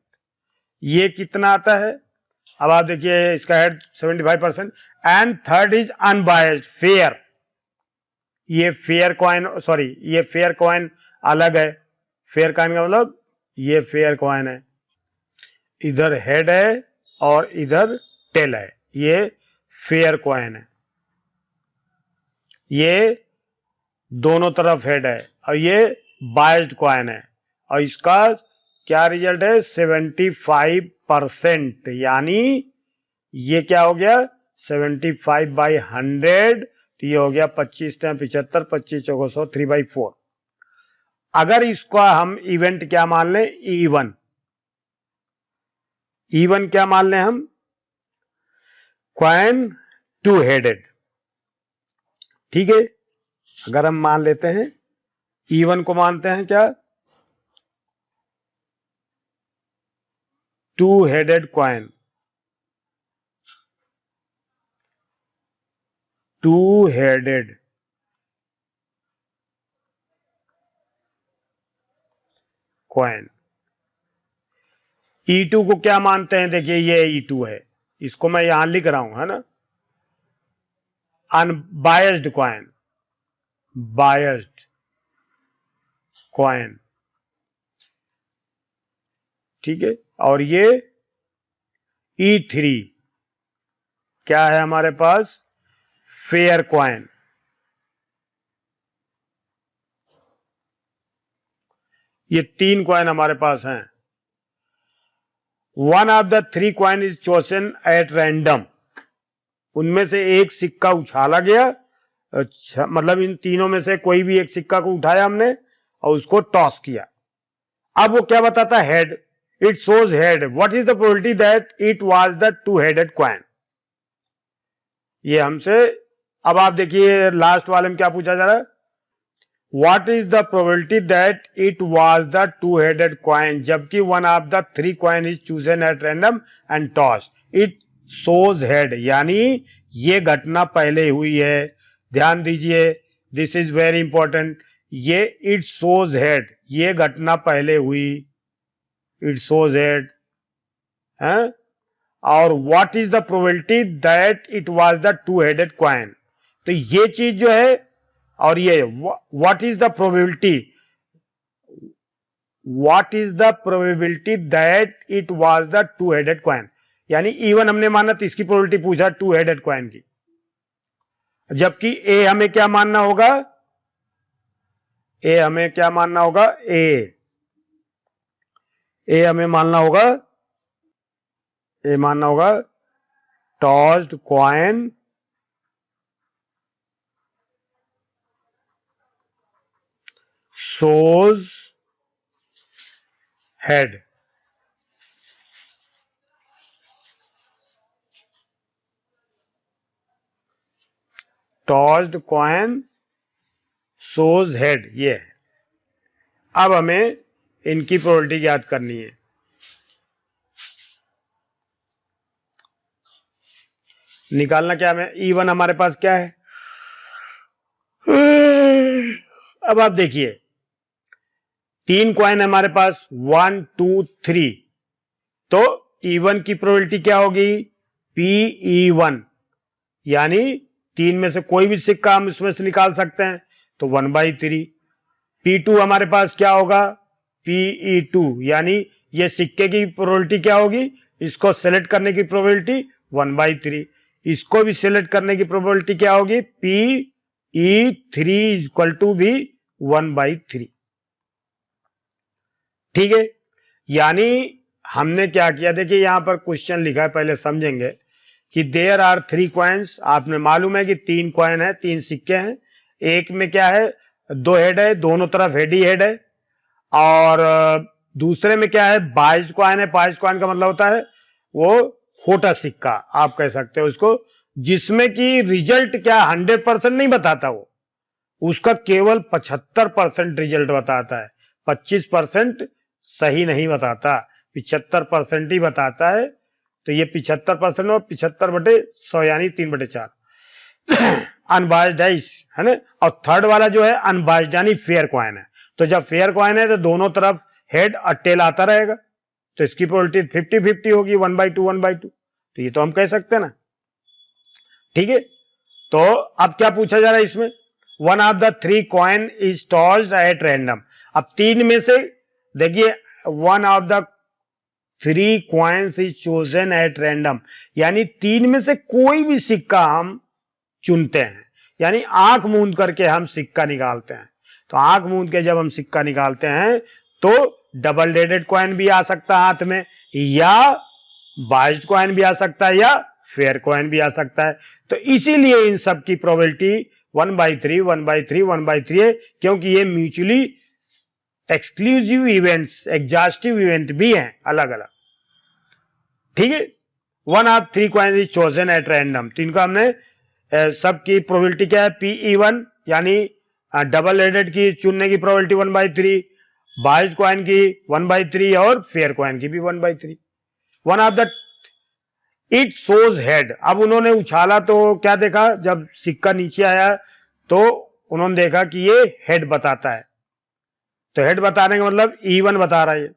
ये कितना आता है, अब आप देखिए इसका head 75%। And third is unbiased, fair, ये फेयर कॉइन, सॉरी ये फेयर कॉइन अलग है। फेयर कॉइन का मतलब ये फेयर कॉइन है, इधर हेड है और इधर टेल है, ये फेयर कॉइन है। ये दोनों तरफ हेड है और ये बायस्ड कॉइन है, और इसका क्या रिजल्ट है 75%, यानी ये क्या हो गया 75 बाई 100, तो ये हो गया 25 75, 25 चौको 100, 3/4। अगर इसका हम इवेंट क्या मान लें, इवन, इवन क्या मान लें हम, कॉइन 2 हेडेड, ठीक है। अगर हम मान लेते हैं इवन को, मानते हैं क्या 2 headed coin, 2 headed coin, E2 को क्या मानते हैं? देखिए ये E2 है, इसको मैं यहां लिख रहा हूं, है ना, अनबायस्ड कॉइन, बायस्ड कॉइन, ठीक है। और ये E3 क्या है हमारे पास? Fair coin. ये 3 कॉइन हमारे पास हैं। One of the 3 coin is chosen at random, उनमें से एक सिक्का उछाला गया, अच्छा, मतलब इन तीनों में से कोई भी एक सिक्का को उठाया हमने और उसको टॉस किया। अब वो क्या बताता है? Head, it shows head, what is the probability that it was the two headed coin. ये हमसे, अब आप देखिए लास्ट वाले में क्या पूछा जा रहा है? What is the probability that it was the two-headed coin? जबकि one of the 3 coin is chosen at random and tossed. It shows head. यानी ये घटना पहले हुई है। ध्यान दीजिए, this is very important. ये it shows head, ये घटना पहले हुई, it shows head, है? और what is the probability that it was the two-headed coin? तो ये चीज जो है, और ये what is the probability that it was the two-headed coin, यानी इवन हमने माना तो इसकी प्रोबेबिलिटी पूछा टू हेडेड कॉइन की, जबकि ए हमें क्या मानना होगा? ए हमें क्या मानना होगा? ए हमें मानना होगा, ए मानना होगा tossed coin shows head. Tossed coin shows head, ये है। अब हमें इनकी प्रोबेबिलिटी याद करनी है। निकालना क्या हमें? E1 हमारे पास क्या है? अब आप देखिए 3 कॉइन हमारे पास, 1 2 3, तो E1 की प्रोबेबिलिटी क्या होगी? PE1, यानी 3 में से कोई भी सिक्का हम इसमें से निकाल सकते हैं, तो 1/3। P2 हमारे पास क्या होगा? PE2, यानी ये सिक्के की प्रोबेबिलिटी क्या होगी? इसको सेलेक्ट करने की प्रोबेबिलिटी 1/3, इसको भी सेलेक्ट करने की प्रोबेबिलिटी क्या होगी? PE3 इक्वल टू भी 1/3, ठीक है। यानी हमने क्या किया? देखिए यहां पर क्वेश्चन लिखा है, पहले समझेंगे कि देयर आर 3 कॉइन्स। आपने मालूम है कि 3 कॉइन है, 3 सिक्के हैं, एक में क्या है? 2 हेड है, दोनों तरफ हेड ही हेड है, और दूसरे में क्या है? 22 कॉइन है। 22 कॉइन का मतलब होता है वो खोटा सिक्का, आप कह सकते हो उसको, जिसमें कि रिजल्ट क्या 100% नहीं बताता, वो उसका केवल 75% रिजल्ट बताता है, 25% सही नहीं बताता, 75% ही बताता है। तो ये 75% और 75/100 यानी 3/4 अनबाइज्ड है ना। और थर्ड वाला जो है अनबाइज्ड यानी फेयर कॉइन है। तो जब फेयर कॉइन है तो दोनों तरफ हेड और टेल आता रहेगा, तो इसकी प्रोबेबिलिटी 50-50 होगी, 1/2 1/2। तो ये तो हम कह सकते हैं ना, ठीक है। तो अब क्या पूछा जा रहा है इसमें? One of the 3 coin is tossed at random. अब 3 में से देखिए, one of the 3 coins is chosen at random, यानी 3 में से कोई भी सिक्का हम चुनते हैं, यानी आंख मूंद करके हम सिक्का निकालते हैं। तो आंख मूंद के जब हम सिक्का निकालते हैं तो डबल हेडेड कॉइन भी आ सकता है हाथ में, या बाइज्ड कॉइन भी आ सकता है, या फेयर कॉइन भी आ सकता है। तो इसीलिए इन सब की प्रोबेबिलिटी 1/3 1/3 1/3 है, क्योंकि ये mutually exclusive events, exhaustive event भी हैं अलग अलग, ठीक है। One of 3 coin is chosen at random, तो इनको हमने सबकी प्रोबेबिलिटी क्या है? PE1 यानी डबल हेडेड की चुनने की प्रोबेबिलिटी 1/3, बाइज्ड कॉइन की 1/3 और फेयर कॉइन की भी 1/3। One of the it shows head, अब उन्होंने उछाला तो क्या देखा? जब सिक्का नीचे आया तो उन्होंने देखा कि ये हेड बताता है, तो हेड बताने का मतलब E1 बता रहा है।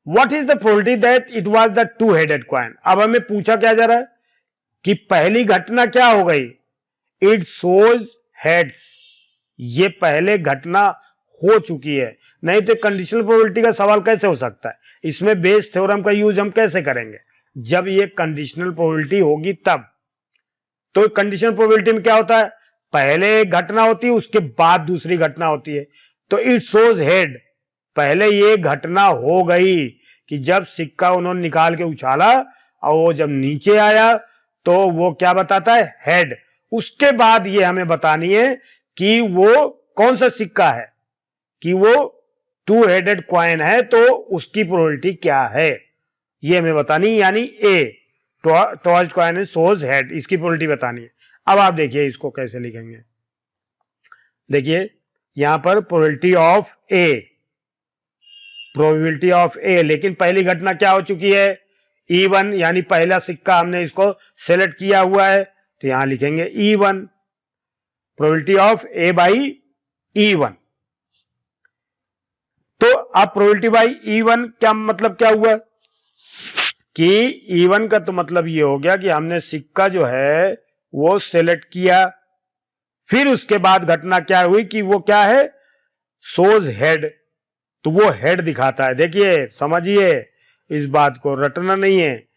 What is the probability that it was the two headed coin. अब हमें पूछा क्या जा रहा है कि पहली घटना क्या हो गई, इट शोज हेड्स, ये पहले घटना हो चुकी है, नहीं तो कंडीशनल प्रोबेबिलिटी का सवाल कैसे हो सकता है। इसमें बेस थ्योरम का यूज हम कैसे करेंगे, जब ये कंडीशनल प्रोबेबिलिटी होगी तब। तो कंडीशनल प्रोबेबिलिटी में क्या होता है, पहले एक घटना होती है उसके बाद दूसरी घटना होती है। तो इट शोज हेड, पहले ये घटना हो गई कि जब सिक्का उन्होंने निकाल के उछाला और वो जब नीचे आया तो वो क्या बताता है, हेड। उसके बाद ये हमें बतानी है कि वो कौन सा सिक्का है, कि वो टू हेडेड क्वाइन है, तो उसकी प्रोबेबिलिटी क्या है ये हमें बतानी, यानी a torch coin shows head, इसकी प्रोबेबिलिटी बतानी है। अब आप देखिए इसको कैसे लिखेंगे, देखिए यहां पर प्रोबेबिलिटी ऑफ ए, लेकिन पहली घटना क्या हो चुकी है, E1, यानी पहला सिक्का हमने इसको सेलेक्ट किया हुआ है, तो यहां लिखेंगे E1, probability of A by E1। तो अब प्रोबेबिलिटी बाई E1 क्या मतलब क्या हुआ कि E1 का तो मतलब ये हो गया कि हमने सिक्का जो है वो सेलेक्ट किया, फिर उसके बाद घटना क्या हुई कि वो क्या है, शोज हेड, तो वो हेड दिखाता है। देखिए समझिए इस बात को, रटना नहीं है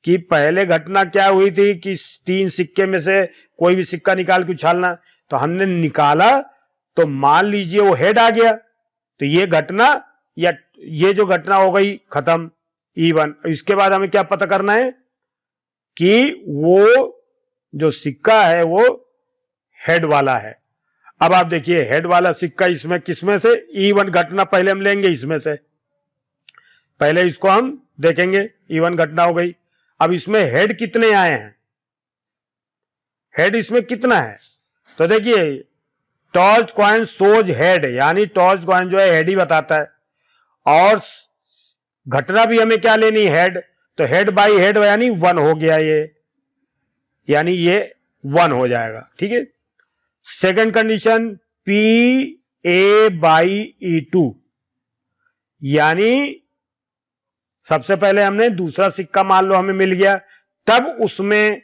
कि पहले घटना क्या हुई थी कि 3 सिक्के में से कोई भी सिक्का निकाल के उछालना, तो हमने निकाला तो मान लीजिए वो हेड आ गया, तो ये घटना या ये जो घटना हो गई खत्म E1। इसके बाद हमें क्या पता करना है कि वो जो सिक्का है वो हेड वाला है। अब आप देखिए हेड वाला सिक्का इसमें किसमें से, E1 घटना पहले हम लेंगे इसमें से, पहले इसको हम देखेंगे, E1 घटना हो गई। अब इसमें हेड कितने आए हैं, हेड इसमें कितना है, तो देखिए टॉर्च कॉइन शोज हेड, यानी टॉर्च कॉइन जो है हेड ही बताता है, और घटना भी हमें क्या लेनी, हेड, तो हेड बाई हेड यानी 1 हो गया ये, यानी ये 1 हो जाएगा, ठीक है। Second condition P A by E2, यानी सबसे पहले हमने दूसरा सिक्का मान लो हमें मिल गया, तब उसमें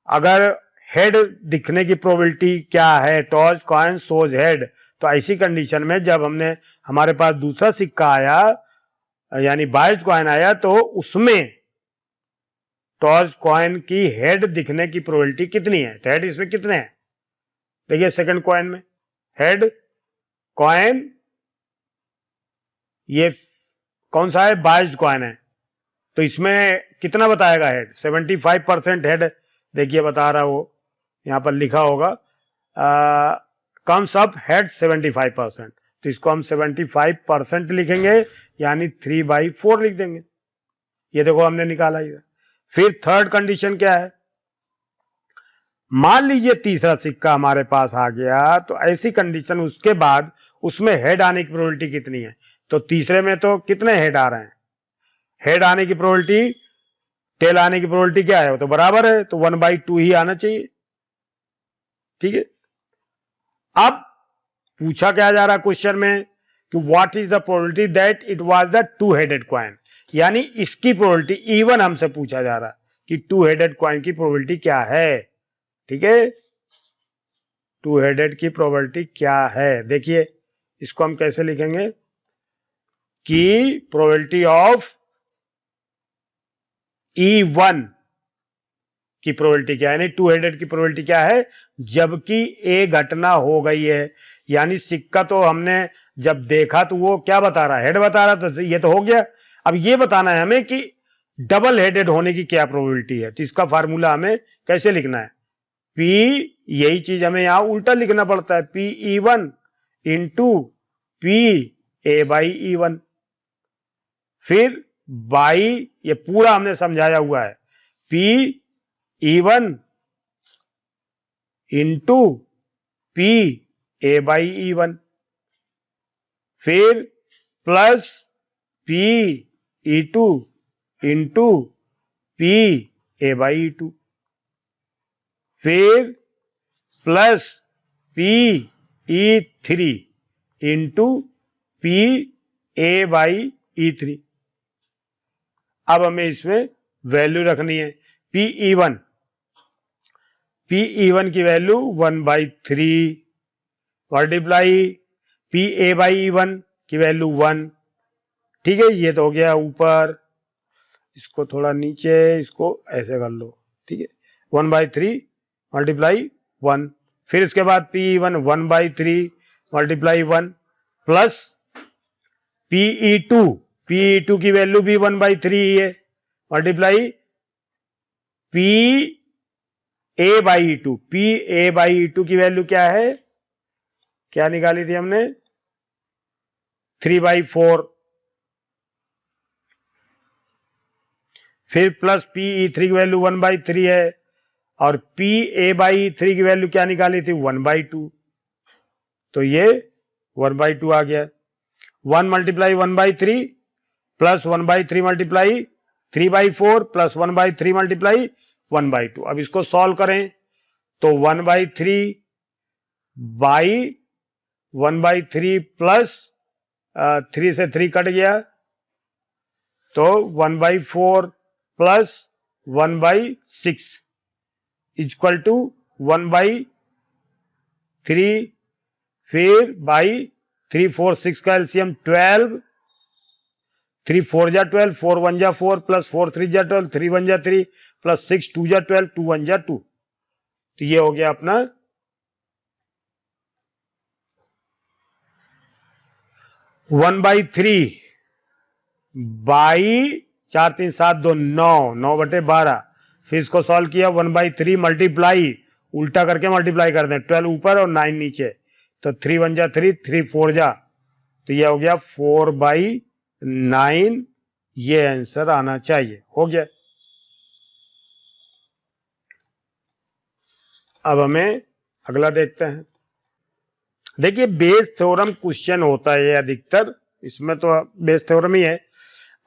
अगर हेड दिखने की प्रोबेबिलिटी क्या है, टॉर्च कॉइन शोज हेड, तो ऐसी कंडीशन में जब हमने हमारे पास दूसरा सिक्का आया यानी बाइज कॉइन आया, तो उसमें टॉर्च कॉइन की हेड दिखने की प्रोबेबिलिटी कितनी है, तो हेड इसमें कितने हैं, देखिए सेकंड कॉइन में हेड कॉइन, ये कौन सा है, बाइज कॉइन है, तो इसमें कितना बताएगा हेड, 75% हेड, देखिए बता रहा वो यहां पर लिखा होगा कम्स अप हेड 75%, तो इसको हम 75% लिखेंगे, यानी 3/4 लिख देंगे, ये देखो हमने निकाला ही। फिर थर्ड कंडीशन क्या है, मान लीजिए तीसरा सिक्का हमारे पास आ गया, तो ऐसी कंडीशन उसके बाद उसमें हेड आने की प्रोबेबिलिटी कितनी है, तो तीसरे में तो कितने हेड आ रहे हैं, हेड आने की प्रोबेबिलिटी टेल आने की प्रोबेबिलिटी क्या है, वो तो बराबर है, तो 1/2 ही आना चाहिए, ठीक है। अब पूछा क्या जा रहा है क्वेश्चन में कि what is the probability that it was the two headed coin, यानी इसकी प्रोबेबिलिटी E1 हमसे पूछा जा रहा है कि टू हेडेड कॉइन की प्रोबेबिलिटी क्या है, ठीक है, टू हेडेड की प्रोबेबिलिटी क्या है। देखिए इसको हम कैसे लिखेंगे कि प्रोबेबिलिटी ऑफ E1 की प्रोबेबिलिटी क्या है, यानी टू हेडेड की प्रोबेबिलिटी क्या है, जबकि ए घटना हो गई है, यानी सिक्का तो हमने जब देखा तो वो क्या बता रहा है, हेड बता रहा, तो ये तो हो गया। अब ये बताना है हमें कि डबल हेडेड होने की क्या प्रोबेबिलिटी है, तो इसका फार्मूला हमें कैसे लिखना है, P, यही चीज हमें यहां उल्टा लिखना पड़ता है, PE1 इंटू PA/E1, फिर बाई, ये पूरा हमने समझाया हुआ है, PE1 इंटू PA/E1, फिर प्लस PE2 इंटू PA/E2, फिर प्लस PE3 इंटू PA/E3, अब हमें इसमें वैल्यू रखनी है। Pe1 की वैल्यू 1/3 मल्टीप्लाई Pa/E1 की वैल्यू 1। ठीक है, ये तो हो गया ऊपर, इसको थोड़ा नीचे, इसको ऐसे कर लो। ठीक है, 1/3 मल्टीप्लाई 1। फिर इसके बाद Pe1 1/3 मल्टीप्लाई 1 प्लस Pe2 की वैल्यू भी 1/3 ही है मल्टीप्लाई Pa/E2 की वैल्यू क्या है, क्या निकाली थी हमने, 3/4। फिर प्लस Pe3 की वैल्यू 1/3 है और Pa/E3 की वैल्यू क्या निकाली थी, 1/2। तो ये 1/2 आ गया। 1 multiply 1/3 plus 1/3 multiply 3/4 plus 1/3 multiply 1/2। अब इसको सॉल्व करें तो 1/3 बाई 1/3 प्लस 3 से 3 कट गया तो 1/4 प्लस 1/6 इक्वल टू 1/3 फिर बाई 3 4 6 का एलसीएम 12, 3 4 जा 12, 4 1 जा 4 प्लस 4 3 जा 12, 3 1 जा 3 प्लस 6 2 जा 12, 2 1 जा 2। तो ये हो गया अपना 1/3 बाई 4 3 7 2 9 9/12। फिर इसको सॉल्व किया 1/3 मल्टीप्लाई, उल्टा करके मल्टीप्लाई कर दें, 12 ऊपर और 9 नीचे, तो 3 1 जा 3, 3 4 जा, तो ये हो गया 4/9। ये आंसर आना चाहिए। हो गया। अब हमें अगला देखते हैं। देखिए बेस थ्योरम क्वेश्चन होता है अधिकतर, इसमें तो बेस थ्योरम ही है।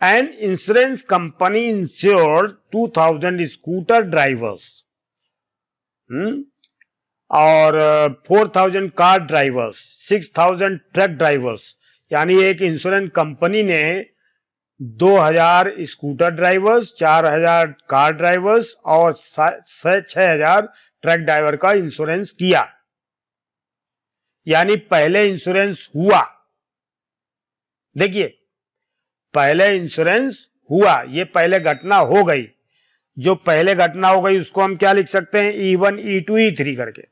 An insurance company insured 2000 scooter drivers और 4000 कार ड्राइवर्स, 6000 ट्रक ड्राइवर्स। यानी एक इंश्योरेंस कंपनी ने 2000 स्कूटर ड्राइवर्स, 4000 कार ड्राइवर्स और 6000 ट्रक ड्राइवर का इंश्योरेंस किया। यानी पहले इंश्योरेंस हुआ। देखिए पहले इंश्योरेंस हुआ, ये पहले घटना हो गई। जो पहले घटना हो गई उसको हम क्या लिख सकते हैं, E1 E2 E3 करके।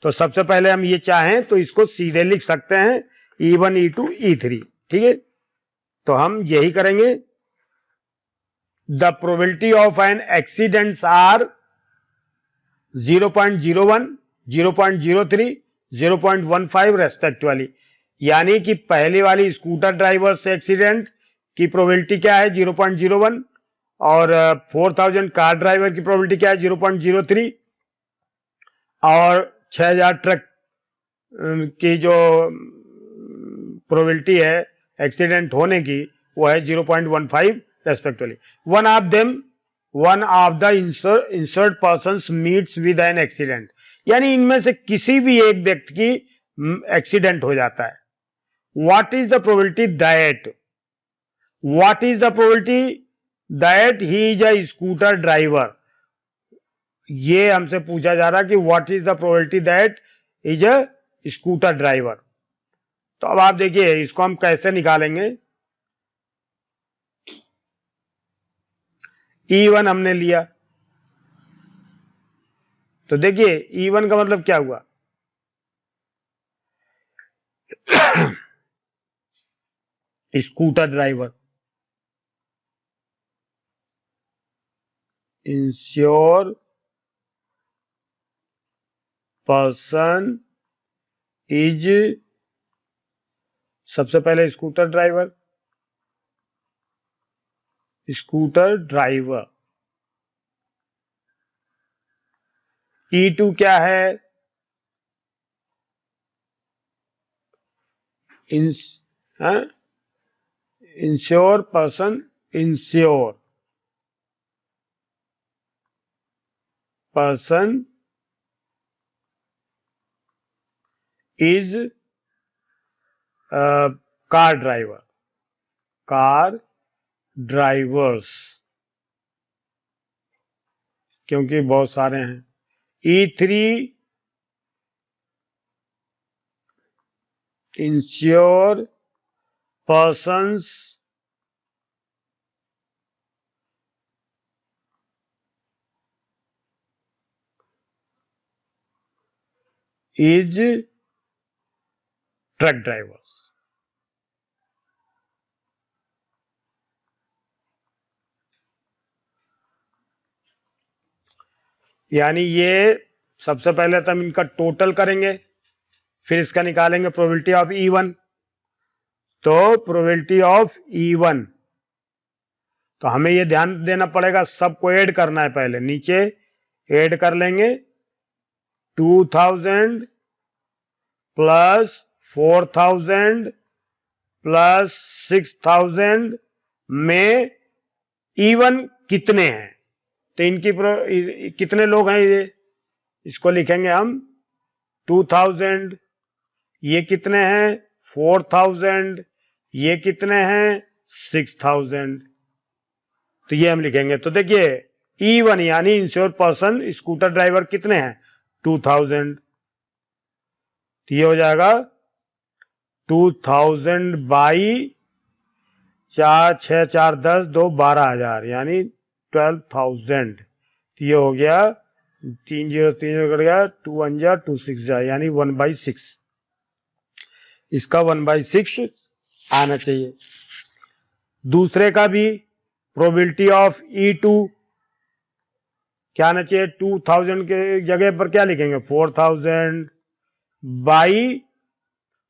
तो सबसे पहले हम ये चाहें तो इसको सीधे लिख सकते हैं E1 E2 E3। ठीक है, तो हम यही करेंगे। The probability of an accidents are 0.01, 0.03, 0.15 respectively. यानी कि पहली वाली स्कूटर ड्राइवर से एक्सीडेंट की प्रोबेबिलिटी क्या है, 0.01, और 4000 कार ड्राइवर की प्रोबेबिलिटी क्या है, 0.03, और 6000 ट्रक की जो प्रोबेबिलिटी है एक्सीडेंट होने की वो है 0.15 respectively. One of the insured persons meets with an accident. यानी इनमें से किसी भी एक व्यक्ति की एक्सीडेंट हो जाता है। What is the probability that he is a scooter driver. ये हमसे पूछा जा रहा कि what is the probability that is a scooter driver. तो अब आप देखिए इसको हम कैसे निकालेंगे। E1 हमने लिया, तो देखिए E1 का मतलब क्या हुआ, scooter driver, ensure person is, सबसे पहले स्कूटर ड्राइवर, E2 क्या है, ensure person is car drivers. क्योंकि बहुत सारे हैं। E3 ensure persons is truck drivers. यानी ये सबसे पहले तो हम इनका टोटल करेंगे, फिर इसका निकालेंगे प्रोबेबिलिटी ऑफ E1। तो प्रोबेबिलिटी ऑफ E1, तो हमें ये ध्यान देना पड़ेगा, सबको ऐड करना है। पहले नीचे ऐड कर लेंगे 2000 प्लस 4000 प्लस 6000 में E1 कितने हैं, तो इनकी कितने लोग हैं ये, इसको लिखेंगे हम 2000, ये कितने हैं 4000, ये कितने हैं 6000, तो ये हम लिखेंगे। तो देखिए E1 यानी इंश्योर पर्सन स्कूटर ड्राइवर कितने हैं 2000, तो ये हो जाएगा 2000 बाई 4 6 4 10 2 12,000 यानी 12,000। तो ये हो गया 3 0 3 0 कट गया 2 1 जा 2 6 जा यानी 1/6। इसका 1/6 आना चाहिए। दूसरे का भी प्रोबेबिलिटी ऑफ E2 क्या आना चाहिए, 2000 के जगह पर क्या लिखेंगे 4000 बाई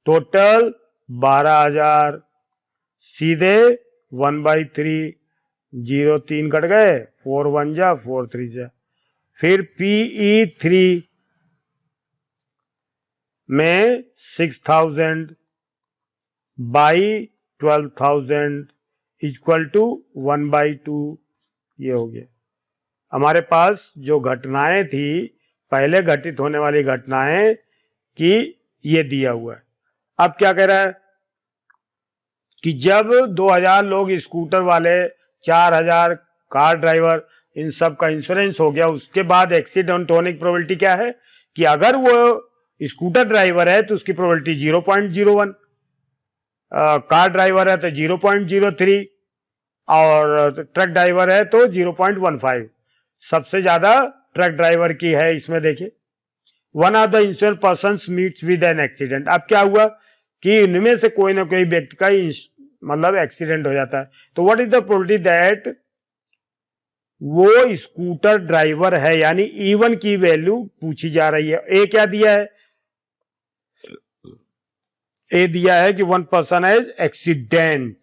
टोटल 12,000 सीधे 1/3, 0 3 कट गए 4 1 जा 4 3 जा। फिर PE3 में 6000 बाई 12,000 इक्वल टू 1/2, ये हो गया। हमारे पास जो घटनाएं थी पहले घटित होने वाली घटनाएं कि ये दिया हुआ है। अब क्या कह रहा है कि जब 2000 लोग स्कूटर वाले, 4000 कार ड्राइवर, इन सब का इंश्योरेंस हो गया, उसके बाद एक्सीडेंट होने की प्रोबेबिलिटी क्या है कि अगर वो स्कूटर ड्राइवर है तो उसकी प्रोबेबिलिटी 0.01, कार ड्राइवर है तो 0.03 और ट्रक ड्राइवर है तो 0.15। सबसे ज्यादा ट्रक ड्राइवर की है इसमें। देखिए one of the insured persons meets with an accident. अब क्या हुआ कि इनमें से कोई ना कोई व्यक्ति का मतलब एक्सीडेंट हो जाता है, तो what is the probability that वो स्कूटर ड्राइवर है, यानी E1 की वैल्यू पूछी जा रही है। ए क्या दिया है, ए दिया है कि 1 पर्सन है एक्सीडेंट,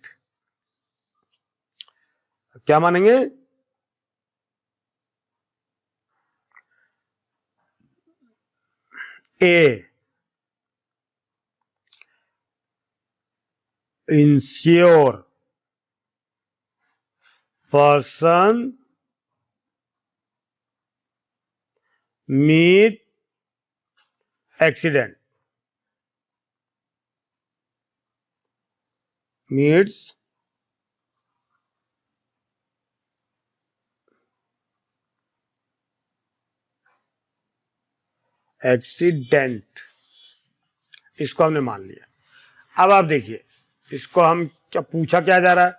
क्या मानेंगे A insure person meet accident meets accident, इसको हमने मान लिया। अब आप देखिए इसको हम क्या पूछा क्या जा रहा है,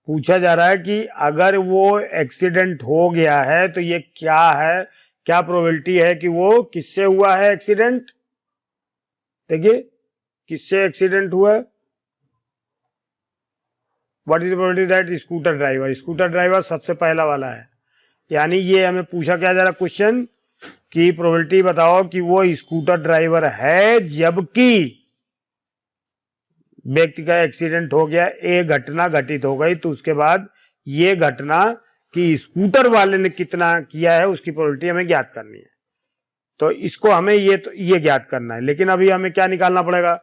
पूछा जा रहा है कि अगर वो एक्सीडेंट हो गया है तो ये क्या है, क्या प्रोबेबिलिटी है कि वो किससे हुआ है एक्सीडेंट। देखिए किससे एक्सीडेंट हुआ है, what is the probability that scooter driver, scooter driver सबसे पहला वाला है। यानी ये हमें पूछा क्या जा रहा है क्वेश्चन की प्रोबेबिलिटी बताओ कि वो स्कूटर ड्राइवर है जबकि व्यक्ति का एक्सीडेंट हो गया, एक घटना घटित हो गई, तो उसके बाद ये घटना कि स्कूटर वाले ने कितना किया है उसकी प्रोबेबिलिटी हमें ज्ञात करनी है। तो इसको हमें ये ज्ञात करना है। लेकिन अभी हमें क्या निकालना पड़ेगा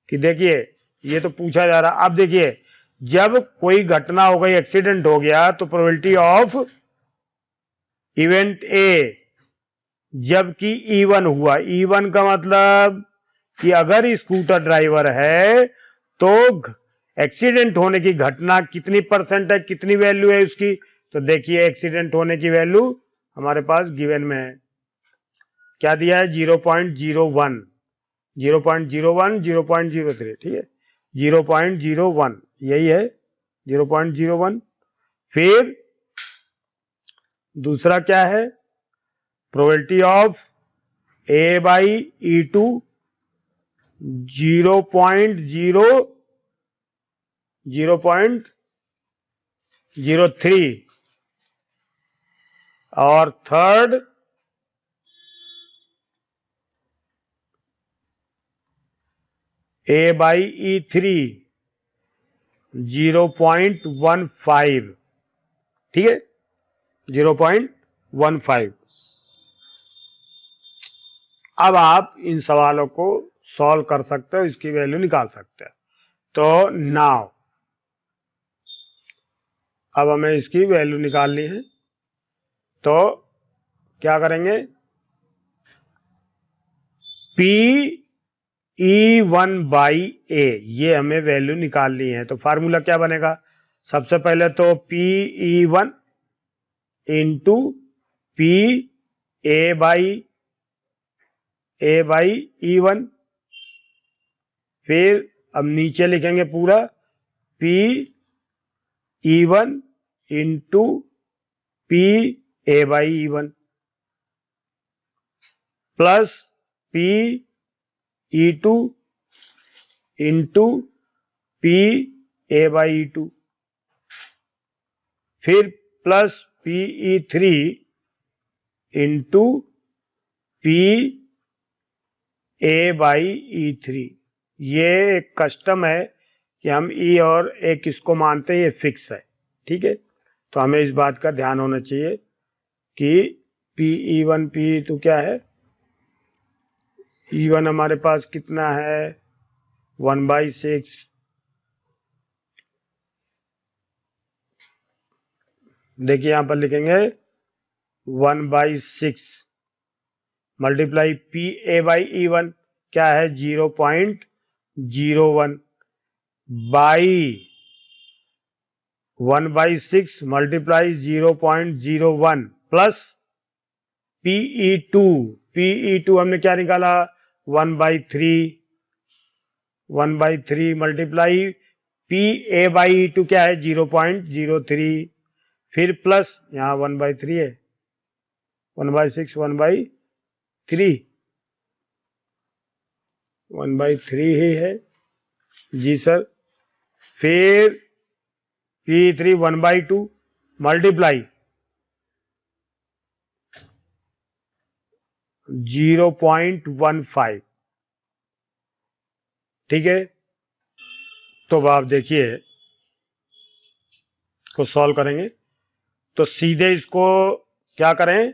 कि देखिए ये तो पूछा जा रहा। अब देखिए जब कोई घटना हो गई, एक्सीडेंट हो गया, तो प्रोबेबिलिटी ऑफ इवेंट ए जबकि E1 हुआ, E1 का मतलब कि अगर स्कूटर ड्राइवर है तो एक्सीडेंट होने की घटना कितनी परसेंट है, कितनी वैल्यू है उसकी तो देखिए एक्सीडेंट होने की वैल्यू हमारे पास गिवन में है, क्या दिया है 0.01, 0.01, 0.03, ठीक है 0.01 यही है 0.01। फिर दूसरा क्या है, probability of A by E2 0.03 और थर्ड A by E3 0.15, ठीक है 0.15। अब आप इन सवालों को सॉल्व कर सकते हो, इसकी वैल्यू निकाल सकते हो। तो नाउ अब हमें इसकी वैल्यू निकालनी है, तो क्या करेंगे, PE1 बाई ए, ये हमें वैल्यू निकालनी है। तो फार्मूला क्या बनेगा, सबसे पहले तो PE1 into P A by E1, फिर अब नीचे लिखेंगे पूरा PE1 into PA/E1 plus PE2 into PA/E2, फिर प्लस PE3 इंटू PA/E3। ये एक कस्टम है कि हम E और एक इसको मानते हैं, ये फिक्स है, ठीक है। तो हमें इस बात का ध्यान होना चाहिए कि PE1 PE2 क्या है, E1 हमारे पास कितना है 1/6, देखिए यहां पर लिखेंगे 1/6 मल्टीप्लाई PA/E1 क्या है 0.01 बाई 1/6 मल्टीप्लाई 0.01 प्लस PE2 हमने क्या निकाला 1/3 मल्टीप्लाई PA/E2 क्या है 0.03, फिर प्लस यहाँ 1/3 है 1/6 1/3 ही है जी सर। फिर P3 1/2 मल्टीप्लाई 0.15, ठीक है। तो अब आप देखिए को सॉल्व करेंगे तो सीधे इसको क्या करें,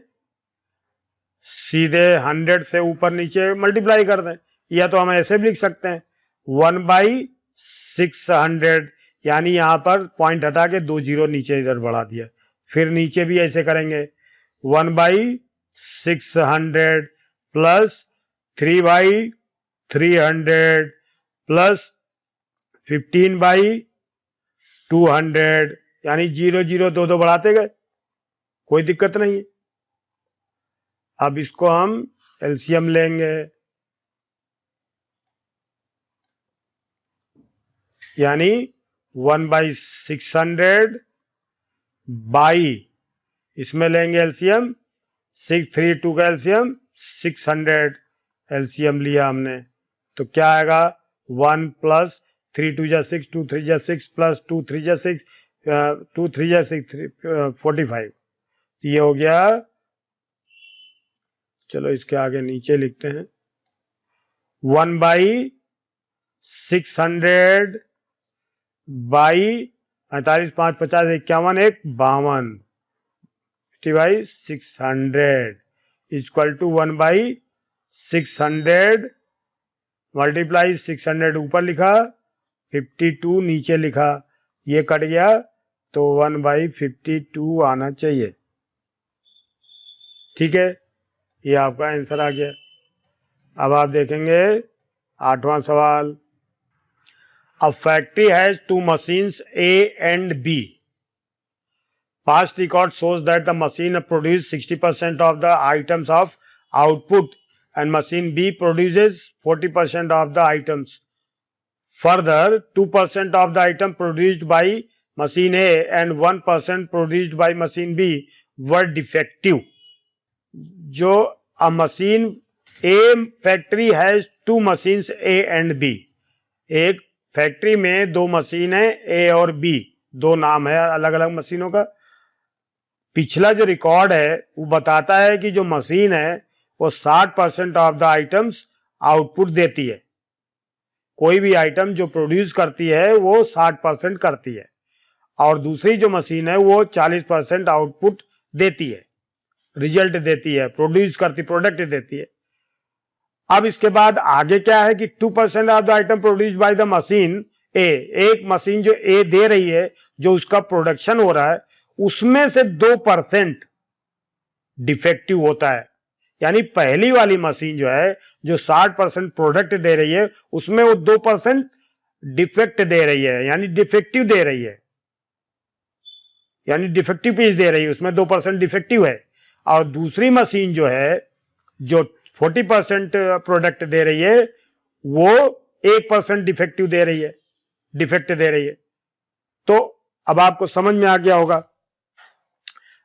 सीधे 100 से ऊपर नीचे मल्टीप्लाई कर दें, या तो हम ऐसे भी लिख सकते हैं 1/600, यानी यहां पर पॉइंट हटा के 2 जीरो नीचे इधर बढ़ा दिया। फिर नीचे भी ऐसे करेंगे 1/600 प्लस 3/300 प्लस 15/200, यानी 0 0 2 2 बढ़ाते गए, कोई दिक्कत नहीं है। अब इसको हम एलसीएम लेंगे, यानी 1/600 बाई इसमें लेंगे एलसीएम 632 का एलसीएम 600 एलसीएम लिया हमने, तो क्या आएगा 1 प्लस 3 2 जा 6 2 3 जा 6 प्लस 2 3 जा 6 2 3 जा 6 45, ये हो गया। चलो इसके आगे नीचे लिखते हैं 1/600 बाई 45 5 50 51 1 52 50/600 इक्वल टू 1/600 मल्टीप्लाई 600 ऊपर लिखा 52 नीचे लिखा, ये कट गया तो 1/52 आना चाहिए, ठीक है। ये आपका आंसर आ गया। अब आप देखेंगे 8वां सवाल, a factory has 2 machines A and B, Past record shows that the machine produced 60% of the items of output and machine B produces 40% of the items. Further, 2% of the item produced by machine A and 1% produced by machine B were defective. जो a machine A factory has two machines A and B. एक factory में दो machine है ए और B, दो नाम है अलग अलग मशीनों का. पिछला जो रिकॉर्ड है वो बताता है कि जो मशीन है वो 60% ऑफ द आइटम्स आउटपुट देती है. कोई भी आइटम जो प्रोड्यूस करती है वो 60% करती है और दूसरी जो मशीन है वो 40% आउटपुट देती है, रिजल्ट देती है, प्रोड्यूस करती, प्रोडक्ट देती है. अब इसके बाद आगे क्या है कि 2% of the item produce by the machine A, एक मशीन जो ए दे रही है, जो उसका प्रोडक्शन हो रहा है, उसमें से 2% डिफेक्टिव होता है. यानी पहली वाली मशीन जो है जो 60% प्रोडक्ट दे रही है उसमें वो 2% डिफेक्ट दे रही है, यानी डिफेक्टिव दे रही है, यानी डिफेक्टिव पीस दे रही है, उसमें 2% डिफेक्टिव है. और दूसरी मशीन जो है जो 40% प्रोडक्ट दे रही है वो 1% डिफेक्टिव दे रही है, डिफेक्ट दे रही है. तो अब आपको समझ में आ गया होगा.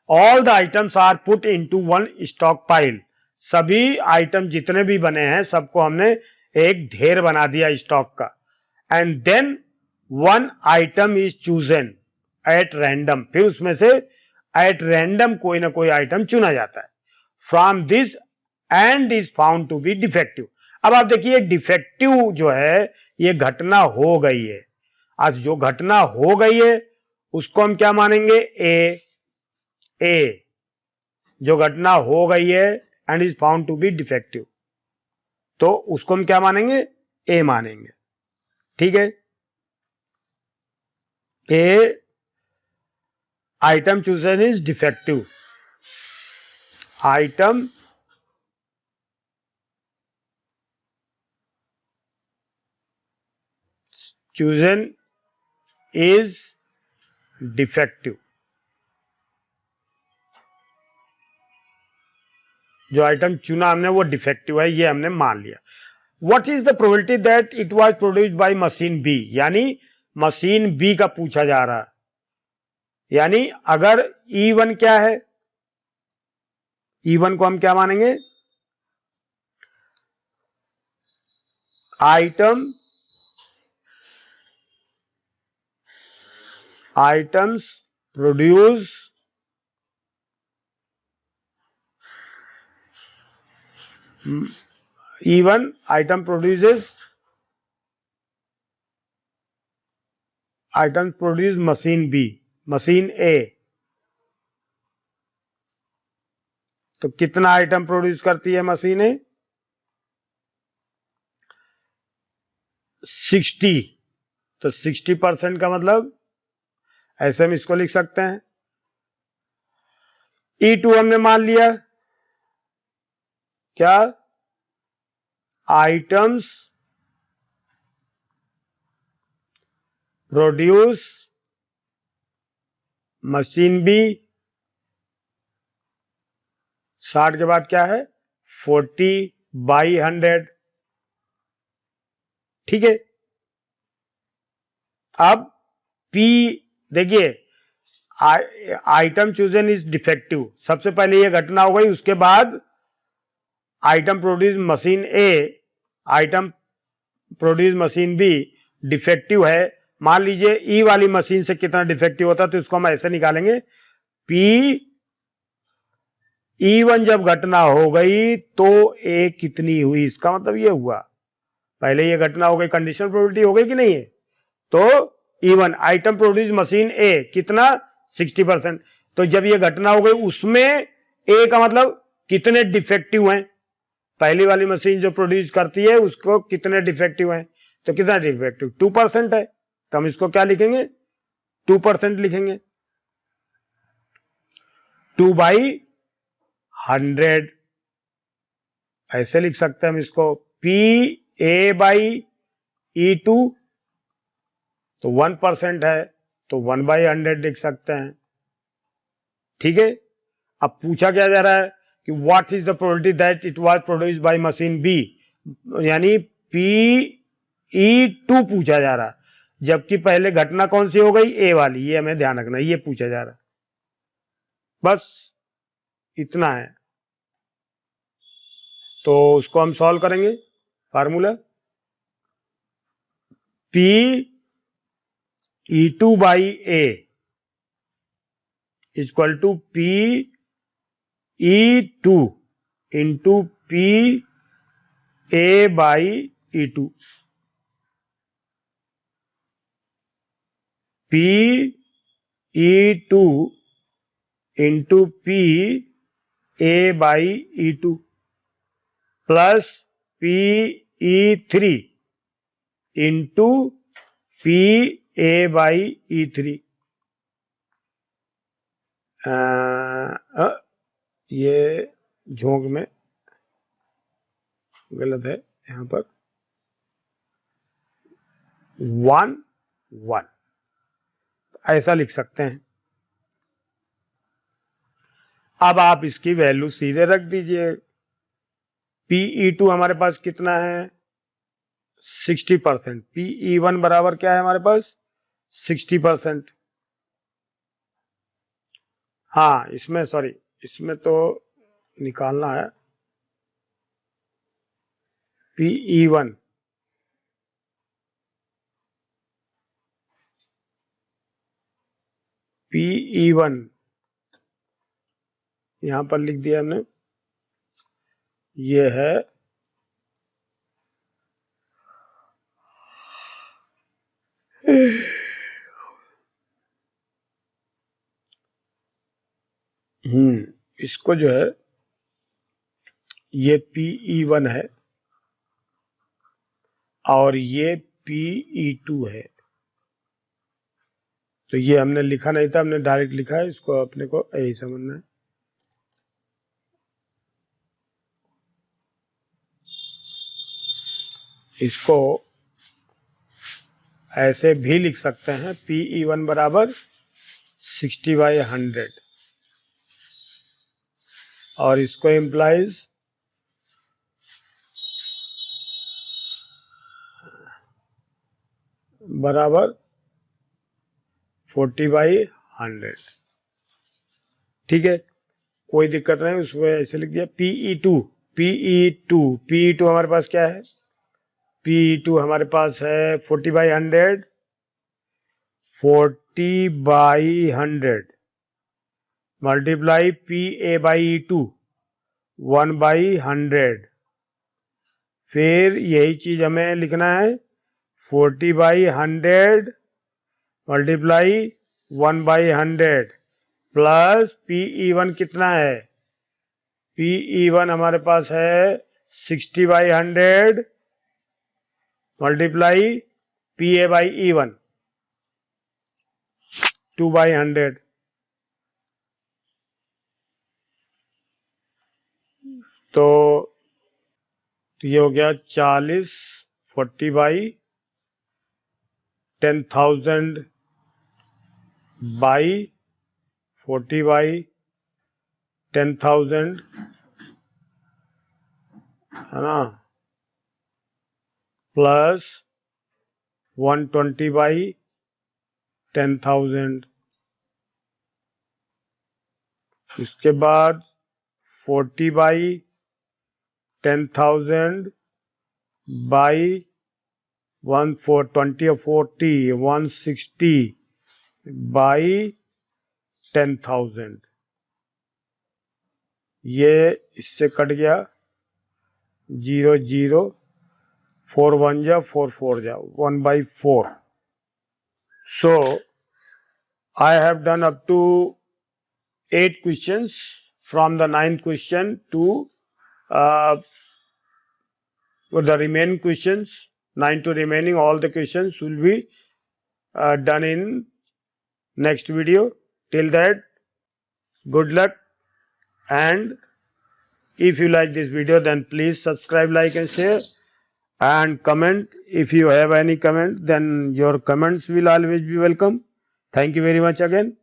All the items are put into one stock pile. सभी आइटम जितने भी बने हैं सबको हमने एक ढेर बना दिया स्टॉक का. And then one item is chosen at random. फिर उसमें से एट रैंडम कोई ना कोई आइटम चुना जाता है. From this and is found to be defective. अब आप देखिए डिफेक्टिव जो है ये घटना हो गई है. आज जो घटना हो गई है उसको हम क्या मानेंगे? ए जो घटना हो गई है and is found to be defective, तो उसको हम क्या मानेंगे? ए मानेंगे. ठीक है. A item chosen is defective. Item chosen is defective. जो आइटम चुना हमने वो डिफेक्टिव है, ये हमने मान लिया. What is the probability that it was produced by machine B? यानी मशीन बी का पूछा जा रहा है. यानी अगर E1 क्या है, E1 को हम क्या मानेंगे? items produce E1 item produce machine B, machine A. तो कितना आइटम प्रोड्यूस करती है मशीन A? 60. तो 60% का मतलब ऐसे हम इसको लिख सकते हैं. E2 हमने मान लिया क्या? Items produce machine B. 60 के बाद क्या है? 40/100. ठीक है. अब P देखिए, आइटम चूजन इज डिफेक्टिव. सबसे पहले ये घटना हो गई, उसके बाद item produce machine A, item produce machine be defective है. मान लीजिए ई वाली मशीन से कितना डिफेक्टिव होता है तो इसको हम ऐसे निकालेंगे. पी E1 जब घटना हो गई तो ए कितनी हुई, इसका मतलब ये हुआ पहले ये घटना हो गई, कंडीशनल प्रोबेबिलिटी हो गई कि नहीं है. तो E1 आइटम प्रोड्यूस मशीन ए कितना? 60%. तो जब ये घटना हो गई उसमें ए का मतलब कितने डिफेक्टिव हैं? पहली वाली मशीन जो प्रोड्यूस करती है उसको कितने डिफेक्टिव हैं? तो कितना डिफेक्टिव? 2% है. तो हम इसको क्या लिखेंगे? 2% लिखेंगे. 2/100 ऐसे लिख सकते हैं हम इसको. PA/E2 तो 1% है तो 1/100 लिख सकते हैं. ठीक है। अब पूछा क्या जा रहा है कि what is the probability that it was produced by machine B, यानी PE2 पूछा जा रहा है, जबकि पहले घटना कौन सी हो गई, ए वाली, ये हमें ध्यान रखना, ये पूछा जा रहा है, बस इतना है। तो उसको हम सॉल्व करेंगे। Formula PE2 by A equal to PE2 into PA by E2। PE2 into PA by E2 plus PE3 into PA by E3। ये झोंक में गलत है, यहां पर 1 1 ऐसा लिख सकते हैं। अब आप इसकी वैल्यू सीधे रख दीजिए। PE2 हमारे पास कितना है 60%, PE1 बराबर क्या है हमारे पास 60%। हाँ इसमें सॉरी, इसमें तो निकालना है PE1 यहां पर लिख दिया हमने, ये है इसको जो है ये PE1 है और ये PE2 है। तो ये हमने लिखा नहीं था, हमने डायरेक्ट लिखा है, इसको अपने को यही समझना है। इसको ऐसे भी लिख सकते हैं PE1 बराबर 60/100 और इसको इम्प्लाइज बराबर 40/100। ठीक है, कोई दिक्कत नहीं, उसको ऐसे लिख दिया। PE2 हमारे पास क्या है, PE2 हमारे पास है 40/100 मल्टीप्लाई PA/E2 1/100। फिर यही चीज हमें लिखना है 40/100 मल्टीप्लाई 1/100 प्लस PE1 कितना है, PE1 हमारे पास है 60/100 मल्टीप्लाई PA/E1 2/100। तो ये हो गया 40 40/10,000 बाई 40/10,000 है ना, प्लस 120/10,000। इसके बाद 40/10,000 बाई 160/10,000। ये इससे कट गया 0 0 4 1 जा 4 4 जा 1/4। So I have done up to 8 questions from the 9th question to the remaining questions, 9 to remaining, all the questions will be done in next video. Till that, good luck, and if you like this video then please subscribe, like and share, and comment. If you have any comment then your comments will always be welcome. Thank you very much again.